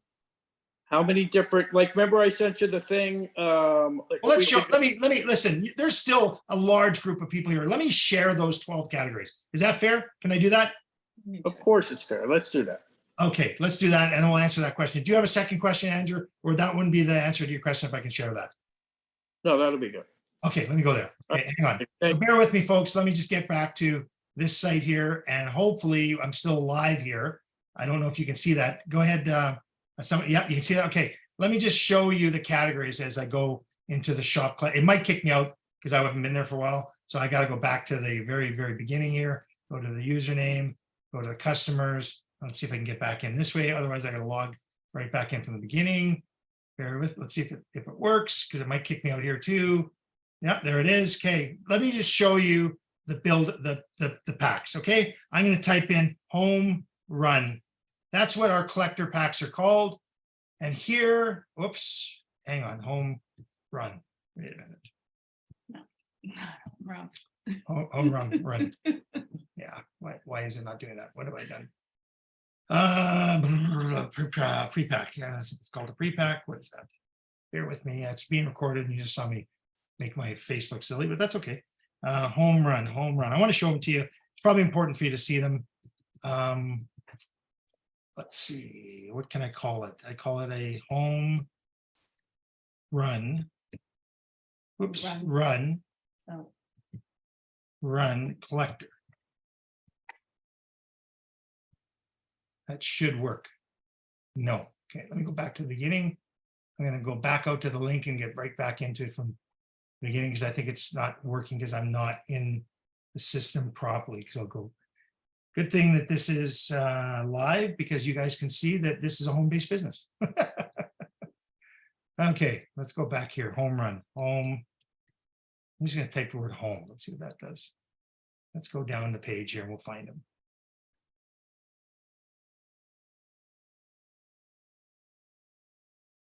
How many different, like, remember I sent you the thing? Well, let's show, let me listen. There's still a large group of people here. Let me share those 12 categories. Is that fair? Can I do that? Of course it's fair. Let's do that. Okay, let's do that, and we'll answer that question. Do you have a second question, Andrew? Or that wouldn't be the answer to your question if I can share that? No, that'll be good. Okay, let me go there. Okay, hang on. So bear with me, folks. Let me just get back to this site here, and hopefully I'm still live here. I don't know if you can see that. Go ahead. Yeah, you can see that. Okay, let me just show you the categories as I go into the shop. It might kick me out because I haven't been there for a while. So I got to go back to the very, very beginning here, go to the username, go to the customers. Let's see if I can get back in this way. Otherwise, I got to log right back in from the beginning. Bear with, let's see if it works, because it might kick me out here too. Yeah, there it is. Okay, let me just show you the packs. Okay, I'm going to type in home run. That's what our collector packs are called. And here, whoops, hang on, home run. Wait a minute. Wrong. Home run. Yeah, why is it not doing that? What have I done? Pre-pack. Yeah, it's called a pre-pack. What is that? Bear with me. It's being recorded, and you just saw me make my face look silly, but that's okay. Home run. I want to show them to you. It's probably important for you to see them. Let's see, what can I call it? I call it a home run. Oops, run collector. That should work. No. Okay, let me go back to the beginning. I'm going to go back out to the link and get right back into it from the beginning, because I think it's not working because I'm not in the system properly. Because I'll go. Good thing that this is live, because you guys can see that this is a home-based business. Okay, let's go back here. Home run. Home. I'm just going to type the word home. Let's see what that does. Let's go down the page here and we'll find them.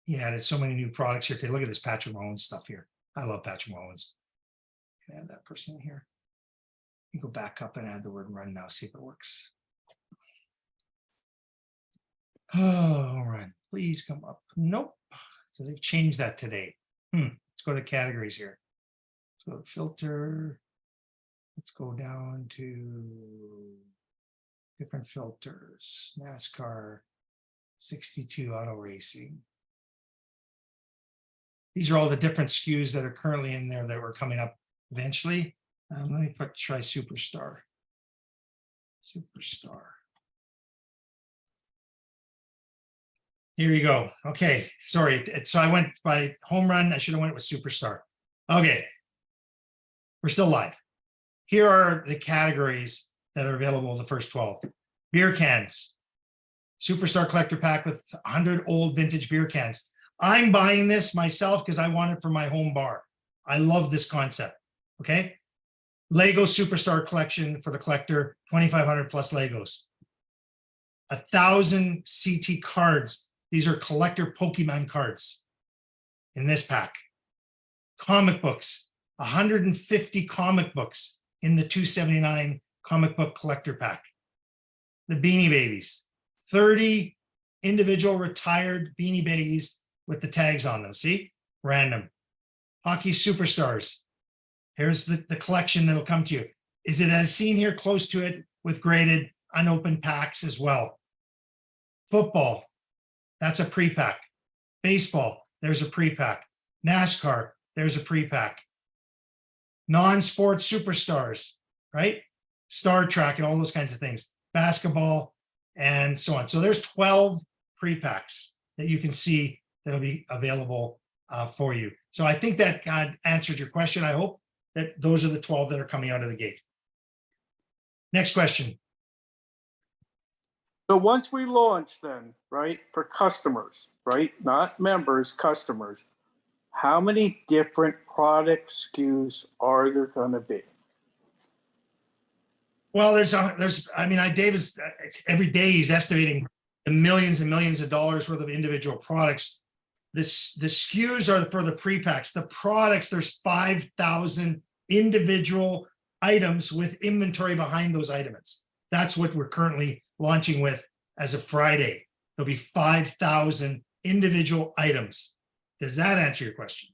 He added so many new products here. Okay, look at this Patrick Mahomes stuff here. I love Patrick Mahomes. Can I add that person in here? You go back up and add the word run now, see if it works. Oh, run, please come up. Nope. So they've changed that today. Let's go to categories here. Let's go to filter. Let's go down to different filters. NASCAR, 62 auto racing. These are all the different SKUs that are currently in there that were coming up eventually. Let me try Superstar. Here you go. Okay, sorry. So I went by home run. I should have went with Superstar. Okay, we're still live. Here are the categories that are available in the first 12. Beer cans. Superstar collector pack with 100 old vintage beer cans. I'm buying this myself because I want it for my home bar. I love this concept. Okay. Lego Superstar collection for the collector, 2,500 plus Legos. 1,000 CT cards. These are collector Pokemon cards in this pack. Comic books, 150 comic books in the $279 comic book collector pack. the Beanie Babies, 30 individual retired Beanie Babies with the tags on them. See, random. Hockey Superstars. Here's the collection that'll come to you. Is it as seen here close to it with graded unopened packs as well? Football, that's a pre-pack. Baseball, there's a pre-pack. NASCAR, there's a pre-pack. Non-sport superstars, right? Star Trek and all those kinds of things. Basketball and so on. So there's 12 pre-packs that you can see that'll be available for you. So I think that answered your question. I hope that those are the 12 that are coming out of the gate. Next question. So once we launch then, right, for customers, right, not members, customers, how many different product SKUs are there going to be? Well, Dave is every day he's estimating the millions and millions of dollars worth of individual products. The SKUs are for the pre-packs. The products, there's 5,000 individual items with inventory behind those items. That's what we're currently launching with as of Friday. There'll be 5,000 individual items. Does that answer your question?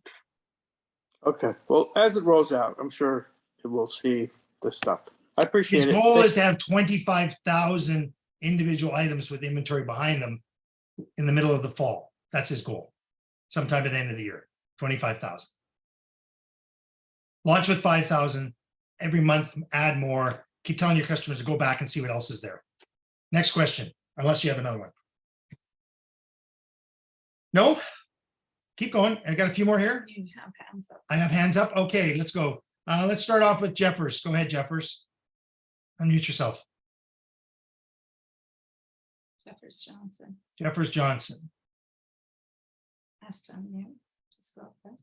Okay. Well, as it rolls out, I'm sure it will see the stuff. I appreciate His it. goal is to have 25,000 individual items with inventory behind them in the middle of the fall. That's his goal. Sometime at the end of the year, 25,000. Launch with 5,000. Every month, add more. Keep telling your customers to go back and see what else is there. Next question, unless you have another one. No? Keep going. I got a few more here. You have hands up. I have hands up. Okay, let's go. Let's start off with Jeffers. Go ahead, Jeffers. Unmute yourself. Jeffers Johnson. Jeffers Johnson. Asked to unmute. Just go up there.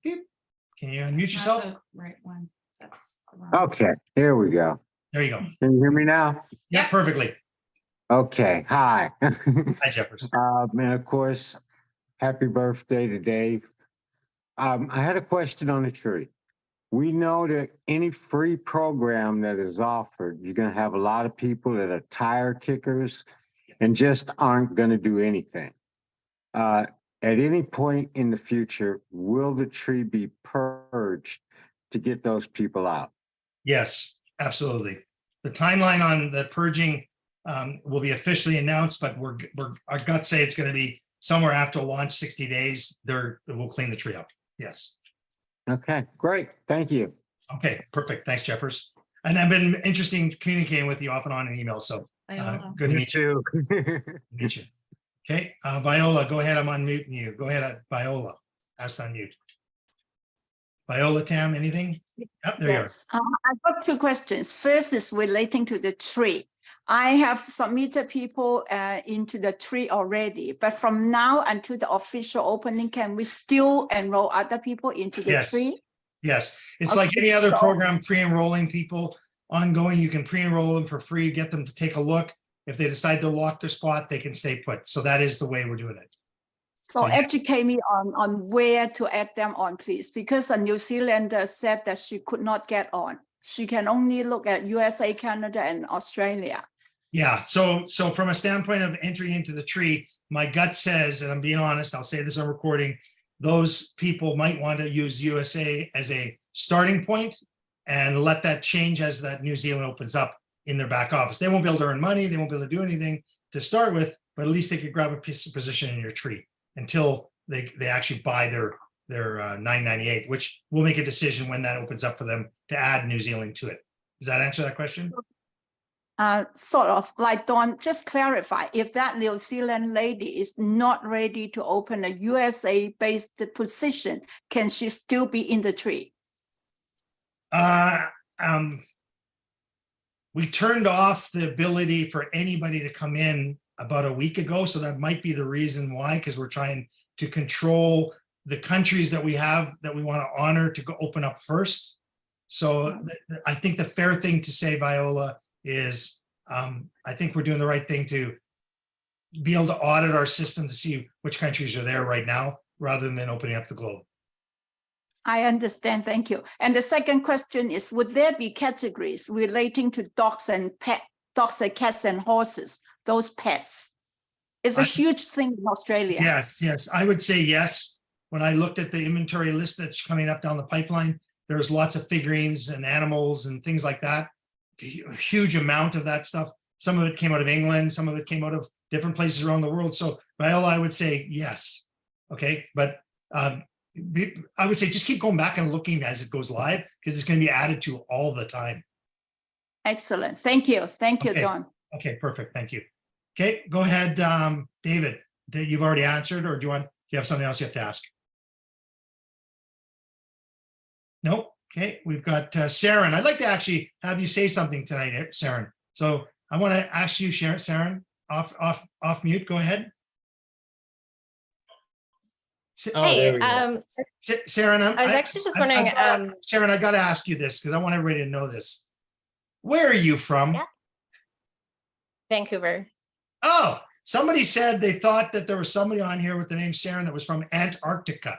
Can you unmute Not yourself? the right one. That's the wrong. Okay, here we go. There you go. Can you hear me now? Yeah, perfectly. Okay, hi. Hi, Jeffers. And of course, happy birthday to Dave. I had a question on the tree. We know that any free program that is offered, you're going to have a lot of people that are tire kickers and just aren't going to do anything. At any point in the future, will the tree be purged to get those people out? Yes, absolutely. The timeline on the purging will be officially announced, but our guts say it's going to be somewhere after launch, 60 days. We'll clean the tree up. Yes. Okay, great. Thank you. Okay, perfect. Thanks, Jeffers. And I've been interesting communicating with you off and on in email. So good to meet you. Meet you. Okay, Viola, go ahead. I'm unmuting you. Go ahead, Viola. Ask to unmute. Viola, Tam, anything? Yep, there Yes. I've got two questions. First is relating to the tree. I have submitted people into the tree already, but from now until the official opening, can we still enroll other people into the Yes. tree? Yes, it's Okay, like any other so- program, pre-enrolling people ongoing. You can pre-enroll them for free, get them to take a look. If they decide to lock their spot, they can stay put. So that is the way we're doing it. So yeah. educate me on where to add them on, please, because a New Zealander said that she could not get on. She can only look at USA, Canada, and Australia. Yeah, so from a standpoint of entering into the tree, my gut says, and I'm being honest, I'll say this on recording, those people might want to use USA as a starting point and let that change as that New Zealand opens up in their back office. They won't be able to earn money, they won't be able to do anything to start with, but at least they could grab a piece of position in your tree until they actually buy their $9.98, which will make a decision when that opens up for them to add New Zealand to it. Does that answer that question? Sort of, like Dawn, just clarify, if that New Zealand lady is not ready to open a USA-based position, can she still be in the tree? We turned off the ability for anybody to come in about a week ago, so that might be the reason why, because we're trying to control the countries that we have that we want to honor to go open up first. So I think the fair thing to say, Viola, is I think we're doing the right thing to be able to audit our system to see which countries are there right now, rather than opening up the globe. I understand, thank you. And the second question is, would there be categories relating to dogs and dogs and cats and horses, those pets. It's a huge thing in Australia. Yes, I would say yes. When I looked at the inventory list that's coming up down the pipeline, there's lots of figurines and animals and things like that. A huge amount of that stuff. Some of it came out of England, some of it came out of different places around the world. So Viola, I would say yes. Okay, but I would say just keep going back and looking as it goes live, because it's going to be added to all the time. Excellent. Thank you. Thank you, Okay. Don. Okay, perfect. Thank you. Okay, go ahead, David. You've already answered, or do you have something else you have to ask? Nope. Okay, we've got Saren. I'd like to actually have you say something tonight, Saren. So I want to ask you, Saren, off mute. Go ahead. Hey, Saren, I was actually just wondering, Saren, I got to ask you this because I want everybody to know this. Where are you from? Yeah. Vancouver. Oh, somebody said they thought that there was somebody on here with the name Saren that was from Antarctica.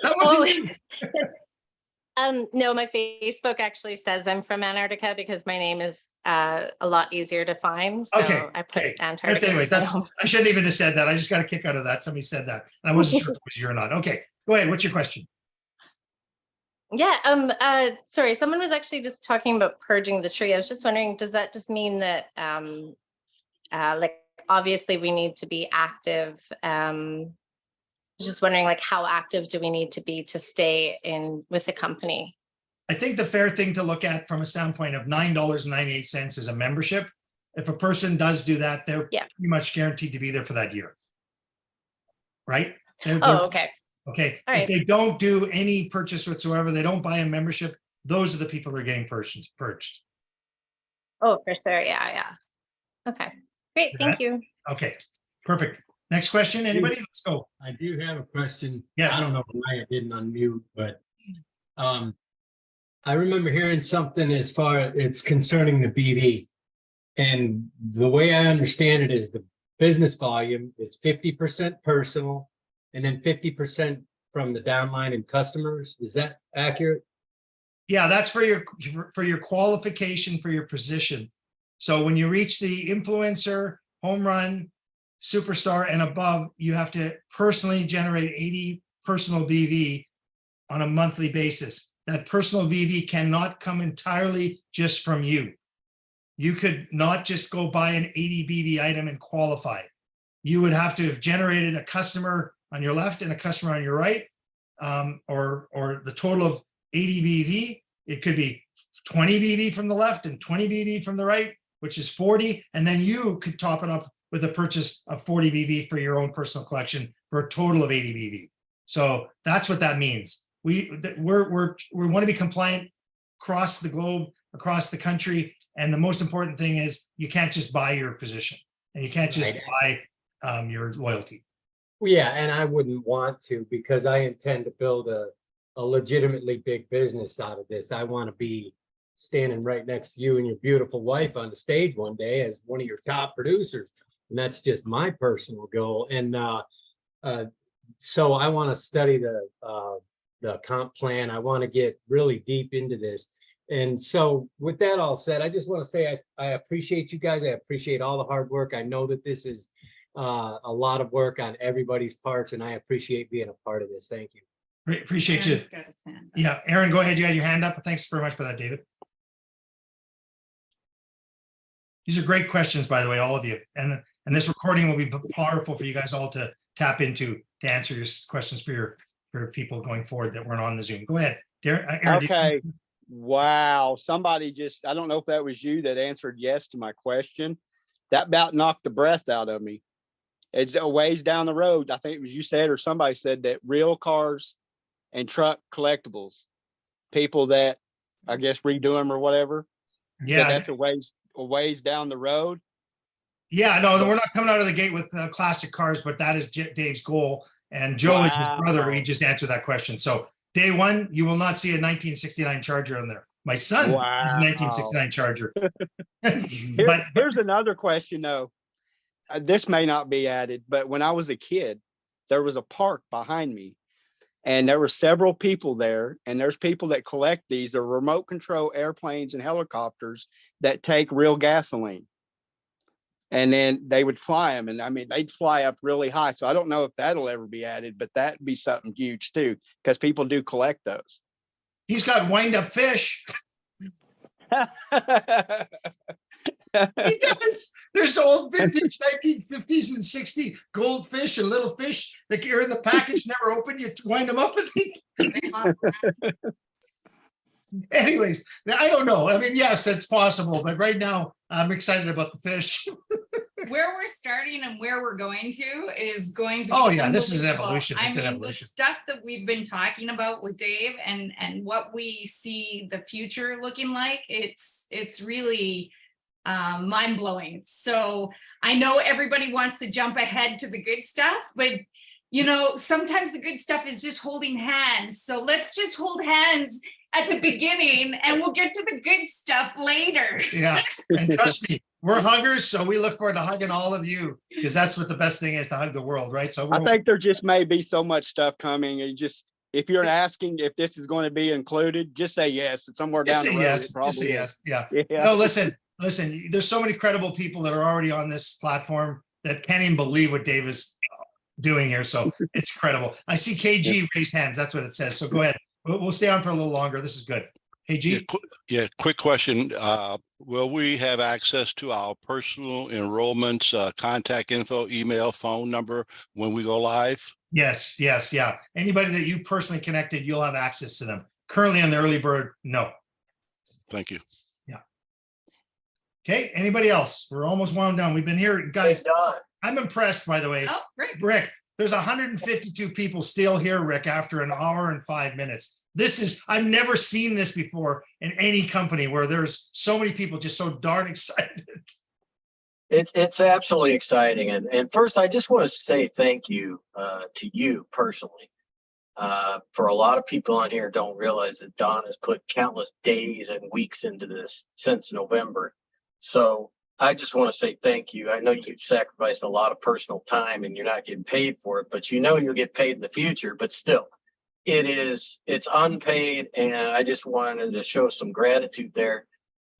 That wasn't you. No, my Facebook actually says I'm from Antarctica because my name is a lot easier to find. So Okay, I put okay. Antarctica. Anyways, I shouldn't even have said that. I just got a kick out of that. Somebody said that. And I wasn't sure if it was you or not. Okay, go ahead. What's your question? Yeah, sorry, someone was actually just talking about purging the tree. I was just wondering, does that just mean that like obviously we need to be active? Just wondering, like, how active do we need to be to stay in with the company? I think the fair thing to look at from a standpoint of $9.98 is a membership. If a person does do that, they're pretty much guaranteed to be there for that year. Right? Oh, okay. Okay. All If right. they don't do any purchase whatsoever, they don't buy a membership, those are the people that are getting purged. Oh, for sure. Yeah. Okay. Great. Thank you. Okay, perfect. Next question, anybody? Let's go. I do have a question. Yes. I don't know why I didn't unmute, but I remember hearing something as far as it's concerning the BV. And the way I understand it is the business volume is 50% personal and then 50% from the downline and customers. Is that accurate? Yeah, that's for your qualification for your position. So when you reach the influencer, home run, superstar and above, you have to personally generate 80 personal BV on a monthly basis. That personal BV cannot come entirely just from you. You could not just go buy an 80 BV item and qualify. You would have to have generated a customer on your left and a customer on your right, or the total of 80 BV. It could be 20 BV from the left and 20 BV from the right, which is 40. And then you could top it up with a purchase of 40 BV for your own personal collection for a total of 80 BV. So that's what that means. We want to be compliant across the globe, across the country. And the most important thing is you can't just buy your position and you can't just buy your loyalty. Well, yeah, and I wouldn't want to because I intend to build a legitimately big business out of this. I want to be standing right next to you and your beautiful wife on the stage one day as one of your top producers. And that's just my personal goal. And so I want to study the comp plan. I want to get really deep into this. And so with that all said, I just want to say I appreciate you guys. I appreciate all the hard work. I know that this is a lot of work on everybody's parts, and I appreciate being a part of this. Thank you. Great, appreciate you. Aaron's got his hand up. Yeah, Aaron, go ahead. You had your hand up. Thanks very much for that, David. These are great questions, by the way, all of you. And this recording will be powerful for you guys all to tap into to answer your questions for people going forward that weren't on the Zoom. Go ahead, Aaron. Okay. Wow. Somebody just, I don't know if that was you that answered yes to my question. That about knocked the breath out of me. It's a ways down the road. I think it was you said, or somebody said that real cars and truck collectibles, people that I guess redo them or whatever. Yeah. So that's a ways down the road. Yeah, no, we're not coming out of the gate with classic cars, but that is Dave's goal. And Joe is his brother. He just answered that question. So day one, you will not see a 1969 Charger on there. My son has a 1969 Charger. Here's another question though. This may not be added, but when I was a kid, there was a park behind me And there were several people there, and there's people that collect these. They're remote control airplanes and helicopters that take real gasoline. And then they would fly them. And I mean, they'd fly up really high. So I don't know if that'll ever be added, but that'd be something huge too, because people do collect those. He's got wind up fish. He does. There's old vintage 1950s and 60s goldfish and little fish that are in the package, never open. You wind them up and anyways, I don't know. I mean, yes, it's possible, but right now I'm excited about the fish. Where we're starting and where we're going to is going to be Oh yeah, this is an unbelievable. evolution. I It's an mean, the evolution. stuff that we've been talking about with Dave and what we see the future looking like, it's really mind-blowing. So I know everybody wants to jump ahead to the good stuff, but you know, sometimes the good stuff is just holding hands. So let's just hold hands at the beginning and we'll get to the good stuff later. Yeah, and trust me, we're huggers, so we look forward to hugging all of you, because that's what the best thing is, to hug the world, right? So I think there just may be so much stuff coming. You just, if you're asking if this is going to be included, just say yes. It's somewhere just down say the road. yes, It just probably say is. yes. Yeah. No, listen, there's so many credible people that are already on this platform that can't even believe what Dave is doing here. So it's credible. I see KG raised hands. That's what it says. So go ahead. We'll stay on for a little longer. This is good. KG. Yeah, quick question. Will we have access to our personal enrollments, contact info, email, phone number when we go live? Yes, yeah. Anybody that you personally connected, you'll have access to them. Currently on the early bird, no. Thank you. Yeah. Okay, anybody else? We're almost wound down. We've been here, guys. I'm impressed, by the way. Oh, Rick, there's 152 people still here, Rick, after an hour and 5 minutes. I've never seen this before in any company where there's so many people just so darn excited. It's absolutely exciting. And first, I just want to say thank you to you personally. For a lot of people on here don't realize that Don has put countless days and weeks into this since November. So I just want to say thank you. I know you've sacrificed a lot of personal time and you're not getting paid for it, but you know you'll get paid in the future, but still. It's unpaid, and I just wanted to show some gratitude there.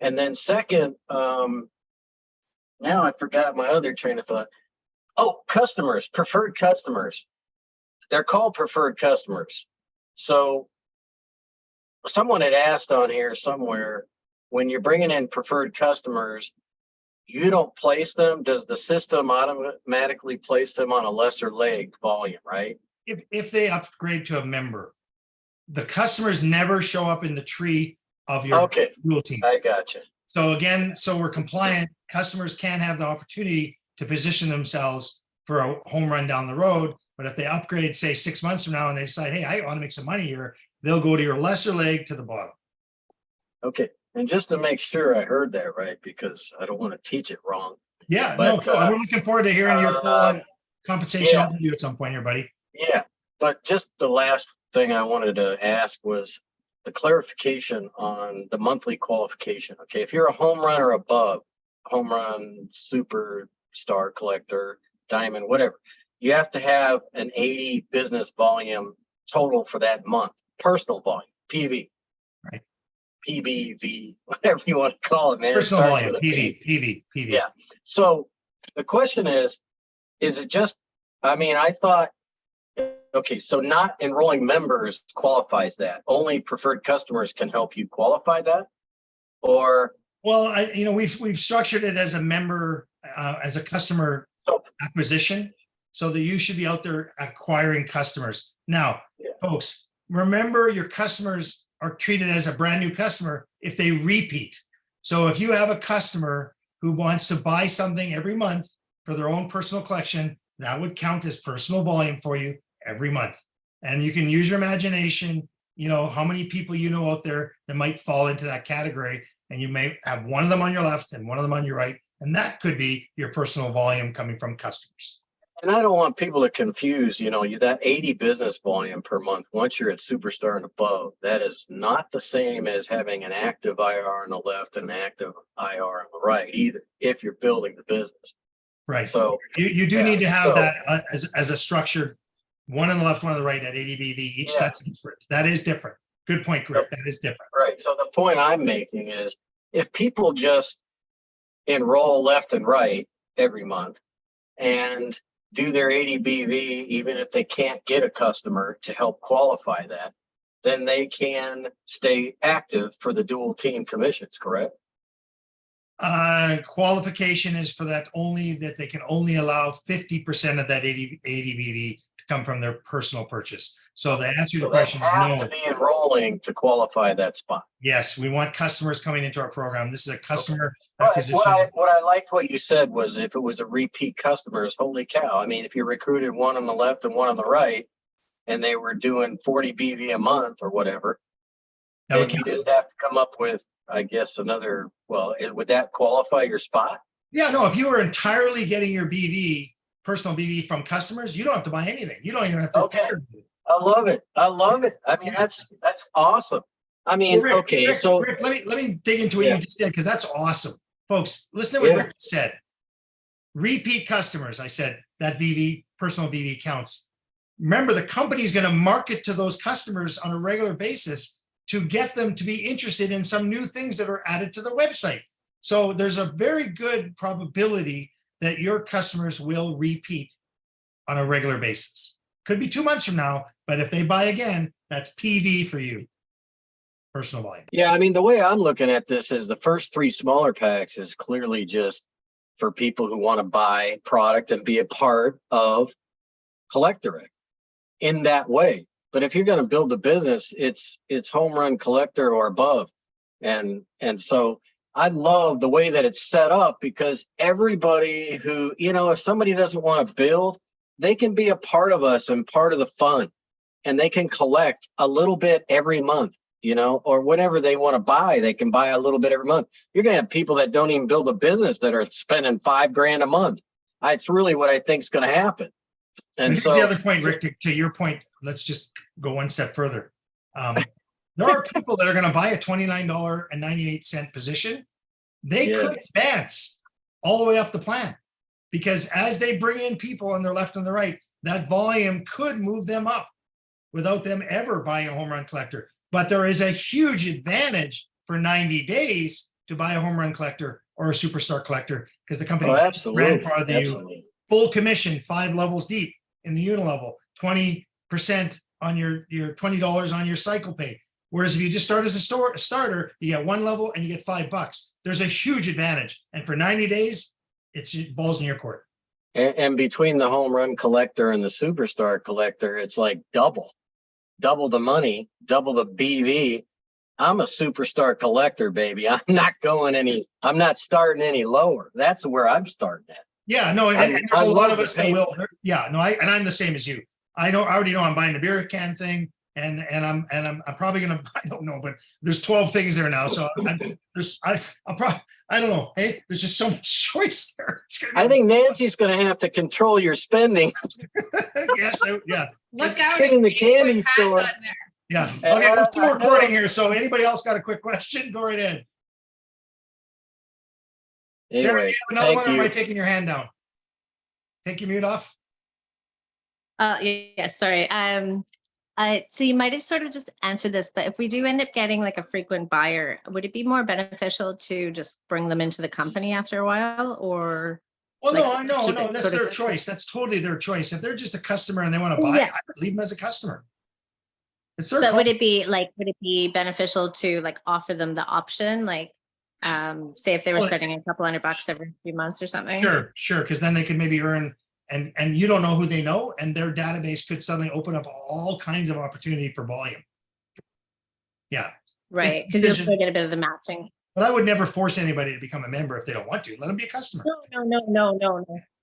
And then second, now I forgot my other train of thought. Oh, customers, preferred customers. They're called preferred customers. So someone had asked on here somewhere, when you're bringing in preferred customers, you don't place them. Does the system automatically place them on a lesser leg volume, right? If they upgrade to a member, the customers never show up in the tree of your dual team. I got you. So again, so we're compliant. Customers can have the opportunity to position themselves for a home run down the road. But if they upgrade, say 6 months from now, and they decide, hey, I want to make some money here, they'll go to your lesser leg to the bottom. Okay. And just to make sure I heard that right, because I don't want to teach it wrong. Yeah, but, no, we're looking forward to hearing your full compensation interview at some point here, buddy. Yeah, but just the last thing I wanted to ask was the clarification on the monthly qualification. Okay, if you're a home run or above, home run, superstar collector, diamond, whatever, you have to have an 80 business volume total for that month, personal volume, PV. Right. PBV, whatever you want to call it, man. Personal volume, PV. Yeah. So the question is it just, I mean, I thought, okay, so not enrolling members qualifies that. Only preferred customers can help you qualify that? Or? Well, we've structured it as a member, as a customer acquisition, so that you should be out there acquiring customers. Now, folks, remember your customers are treated as a brand new customer if they repeat. So if you have a customer who wants to buy something every month for their own personal collection, that would count as personal volume for you every month. And you can use your imagination, how many people out there that might fall into that category, and you may have one of them on your left and one of them on your right, and that could be your personal volume coming from customers. And I don't want people to confuse, that 80 business volume per month, once you're at superstar and above, that is not the same as having an active IR on the left and an active IR on the right either, if you're building the business. Right. So you do need to have that as a structured One on the left, one on the right at 80 BV each. Yeah. That's different. That is different. Good point, Greg. That is different. Right. So the point I'm making is if people just enroll left and right every month and do their 80 BV, even if they can't get a customer to help qualify that, then they can stay active for the dual team commissions, correct? Qualification is for that only that they can only allow 50% of that 80 BV to come from their personal purchase. So the answer to So the they question have is to no. be enrolling to qualify that spot. Yes, we want customers coming into our program. This is a customer But acquisition. what I liked what you said was if it was a repeat customers, holy cow. I mean, if you recruited one on the left and one on the right, and they were doing 40 BV a month or whatever, That then would you count. just have to come up with, I guess, another, well, would that qualify your spot? Yeah, no, if you were entirely getting your BV, personal BV from customers, you don't have to buy anything. You don't even have to. Okay. I love it. I love it. I mean, that's awesome. I mean, Rick, okay, Rick, so Rick, let me dig into what Yeah. you just said, because that's awesome. Folks, listen to what Yeah. Rick said. Repeat customers, I said, that BV, personal BV counts. Remember, the company is going to market to those customers on a regular basis to get them to be interested in some new things that are added to the website. So there's a very good probability that your customers will repeat on a regular basis. Could be 2 months from now, but if they buy again, that's PV for you. Personal volume. yeah, I mean, the way I'm looking at this is the first 3 smaller packs is clearly just for people who want to buy product and be a part of Collect Direct in that way. But if you're going to build a business, it's home run collector or above. And so I love the way that it's set up because everybody who, if somebody doesn't want to build, they can be a part of us and part of the fun, and they can collect a little bit every month, or whatever they want to buy, they can buy a little bit every month. You're going to have people that don't even build a business that are spending $5,000 a month. It's really what I think is going to happen. And Here's so the other point, Rick, to your point, let's just go one step further. There are people that are going to buy a $29.98 position. They could advance all the way up the plan because as they bring in people on their left and the right, that volume could move them up without them ever buying a home run collector. But there is a huge advantage for 90 days to buy a home run collector or a superstar collector because the company grandfather you full commission 5 levels deep in the unilevel, 20% on your $20 on your cycle pay. Whereas if you just start as a starter, you get 1 level and you get $5. There's a huge advantage. And for 90 days, it's balls in your court. And between the home run collector and the superstar collector, it's like double the money, double the BV. I'm a superstar collector, baby. I'm not starting any lower. That's where I'm starting at. Yeah, no, and there's a lot of us that will. Yeah, no, and I'm the same as you. I already know I'm buying the beer can thing, and I'm probably gonna. I don't know, but there's 12 things there now, so I don't know. Hey, there's just so much choice there. I think Nancy's going to have to control your spending. Yes, yeah. Look out! In the candy store. Yeah. Okay, we're still recording here. So anybody else got a quick question? Go right ahead. Sarah, do you have another one, or am I taking your hand down? Take your mute off. Yeah, sorry. So you might have sort of just answered this, but if we do end up getting like a frequent buyer, would it be more beneficial to just bring them into the company after a while, or? Well, like, no, that's their choice. That's totally their choice. If they're just a customer and they want to buy, I would leave them as a customer. It's their But would it be beneficial to like offer them the option, like, say if they were spending a couple $100 every few months or something? Sure, because then they could maybe earn, and you don't know who they know, and their database could suddenly open up all kinds of opportunity for volume. Yeah. Right, because you'll still get a bit of the matching. But I would never force anybody to become a member if they don't want to. Let them be a customer.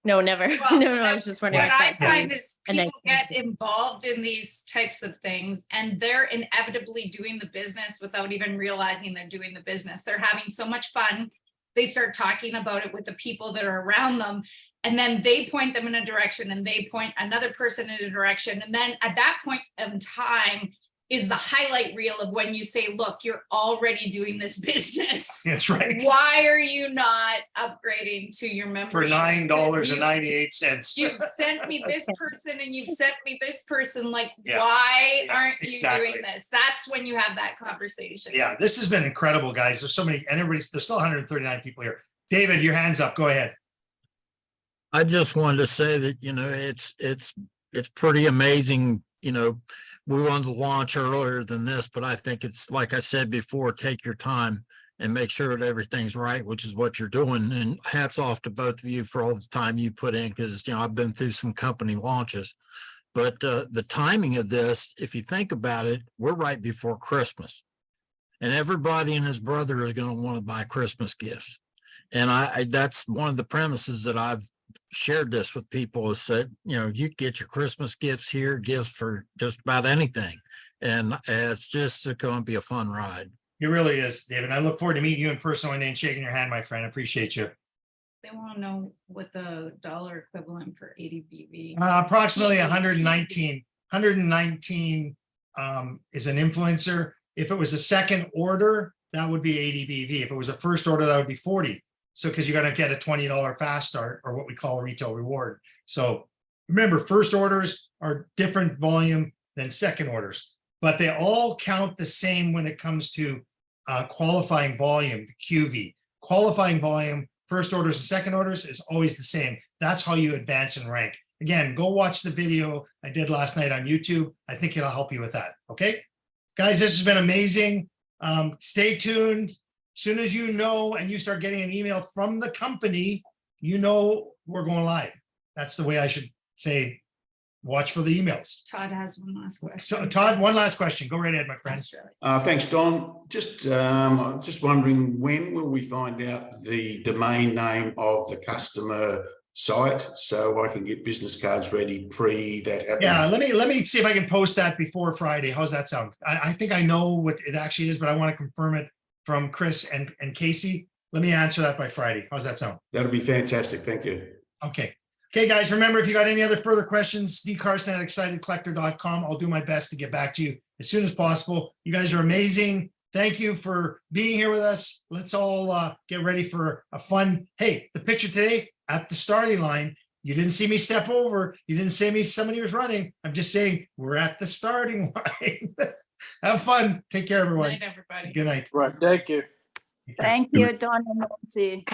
No, never. Well, no, I was just wondering. What I find is And then- people get involved in these types of things and they're inevitably doing the business without even realizing they're doing the business. They're having so much fun. They start talking about it with the people that are around them. And then they point them in a direction and they point another person in a direction. And then at that point in time, is the highlight reel of when you say, look, you're already doing this business. That's right. Why are you not upgrading to your membership? For Because $9.98. You've sent me this person and you've sent me this person. Like, Yeah. why Yeah, aren't you exactly. doing this? That's when you have that conversation. Yeah, this has been incredible, guys. There's so many, and there's still 139 people here. David, your hand's up. Go ahead. I just wanted to say that, it's pretty amazing, we wanted to launch earlier than this, but I think it's, like I said before, take your time and make sure that everything's right, which is what you're doing. And hats off to both of you for all the time you put in, because, I've been through some company launches. But the timing of this, if you think about it, we're right before Christmas. And everybody and his brother is going to want to buy Christmas gifts. And that's one of the premises that I've shared this with people, is that, you get your Christmas gifts here, gifts for just about anything. And it's just going to be a fun ride. It really is, David. I look forward to meeting you in person one day and shaking your hand, my friend. I appreciate you. They want to know what the dollar equivalent for ADBV. Approximately 119. 119 is an influencer. If it was a second order, that would be ADBV. If it was a first order, that would be 40. So, because you're going to get a $20 fast start, or what we call a retail reward. So remember, first orders are different volume than second orders, but they all count the same when it comes to qualifying volume, the QV. Qualifying volume, first orders and second orders is always the same. That's how you advance and rank. Again, go watch the video I did last night on YouTube. I think it'll help you with that. Okay, guys, this has been amazing. Stay tuned. Soon as you know and you start getting an email from the company, we're going live. That's the way I should say. Watch for the emails. Todd has one last question. So Todd, one last question. Go right ahead, my friend. Thanks, Don. Just wondering, when will we find out the domain name of the customer site so I can get business cards ready pre that happening? Yeah, let me see if I can post that before Friday. How's that sound? I think I know what it actually is, but I want to confirm it from Chris and Casey. Let me answer that by Friday. How's that sound? That'll be fantastic. Thank you. Okay. Okay, guys, remember, if you got any other further questions, dcarson@excitedcollector.com. I'll do my best to get back to you as soon as possible. You guys are amazing. Thank you for being here with us. Let's all get ready for a fun, hey, the picture today at the starting line. You didn't see me step over. You didn't see me, somebody was running. I'm just saying we're at the starting line. Have fun. Take care, everyone. Good night, everybody. Good night. Right. Thank you. Thank you, Don and Nancy.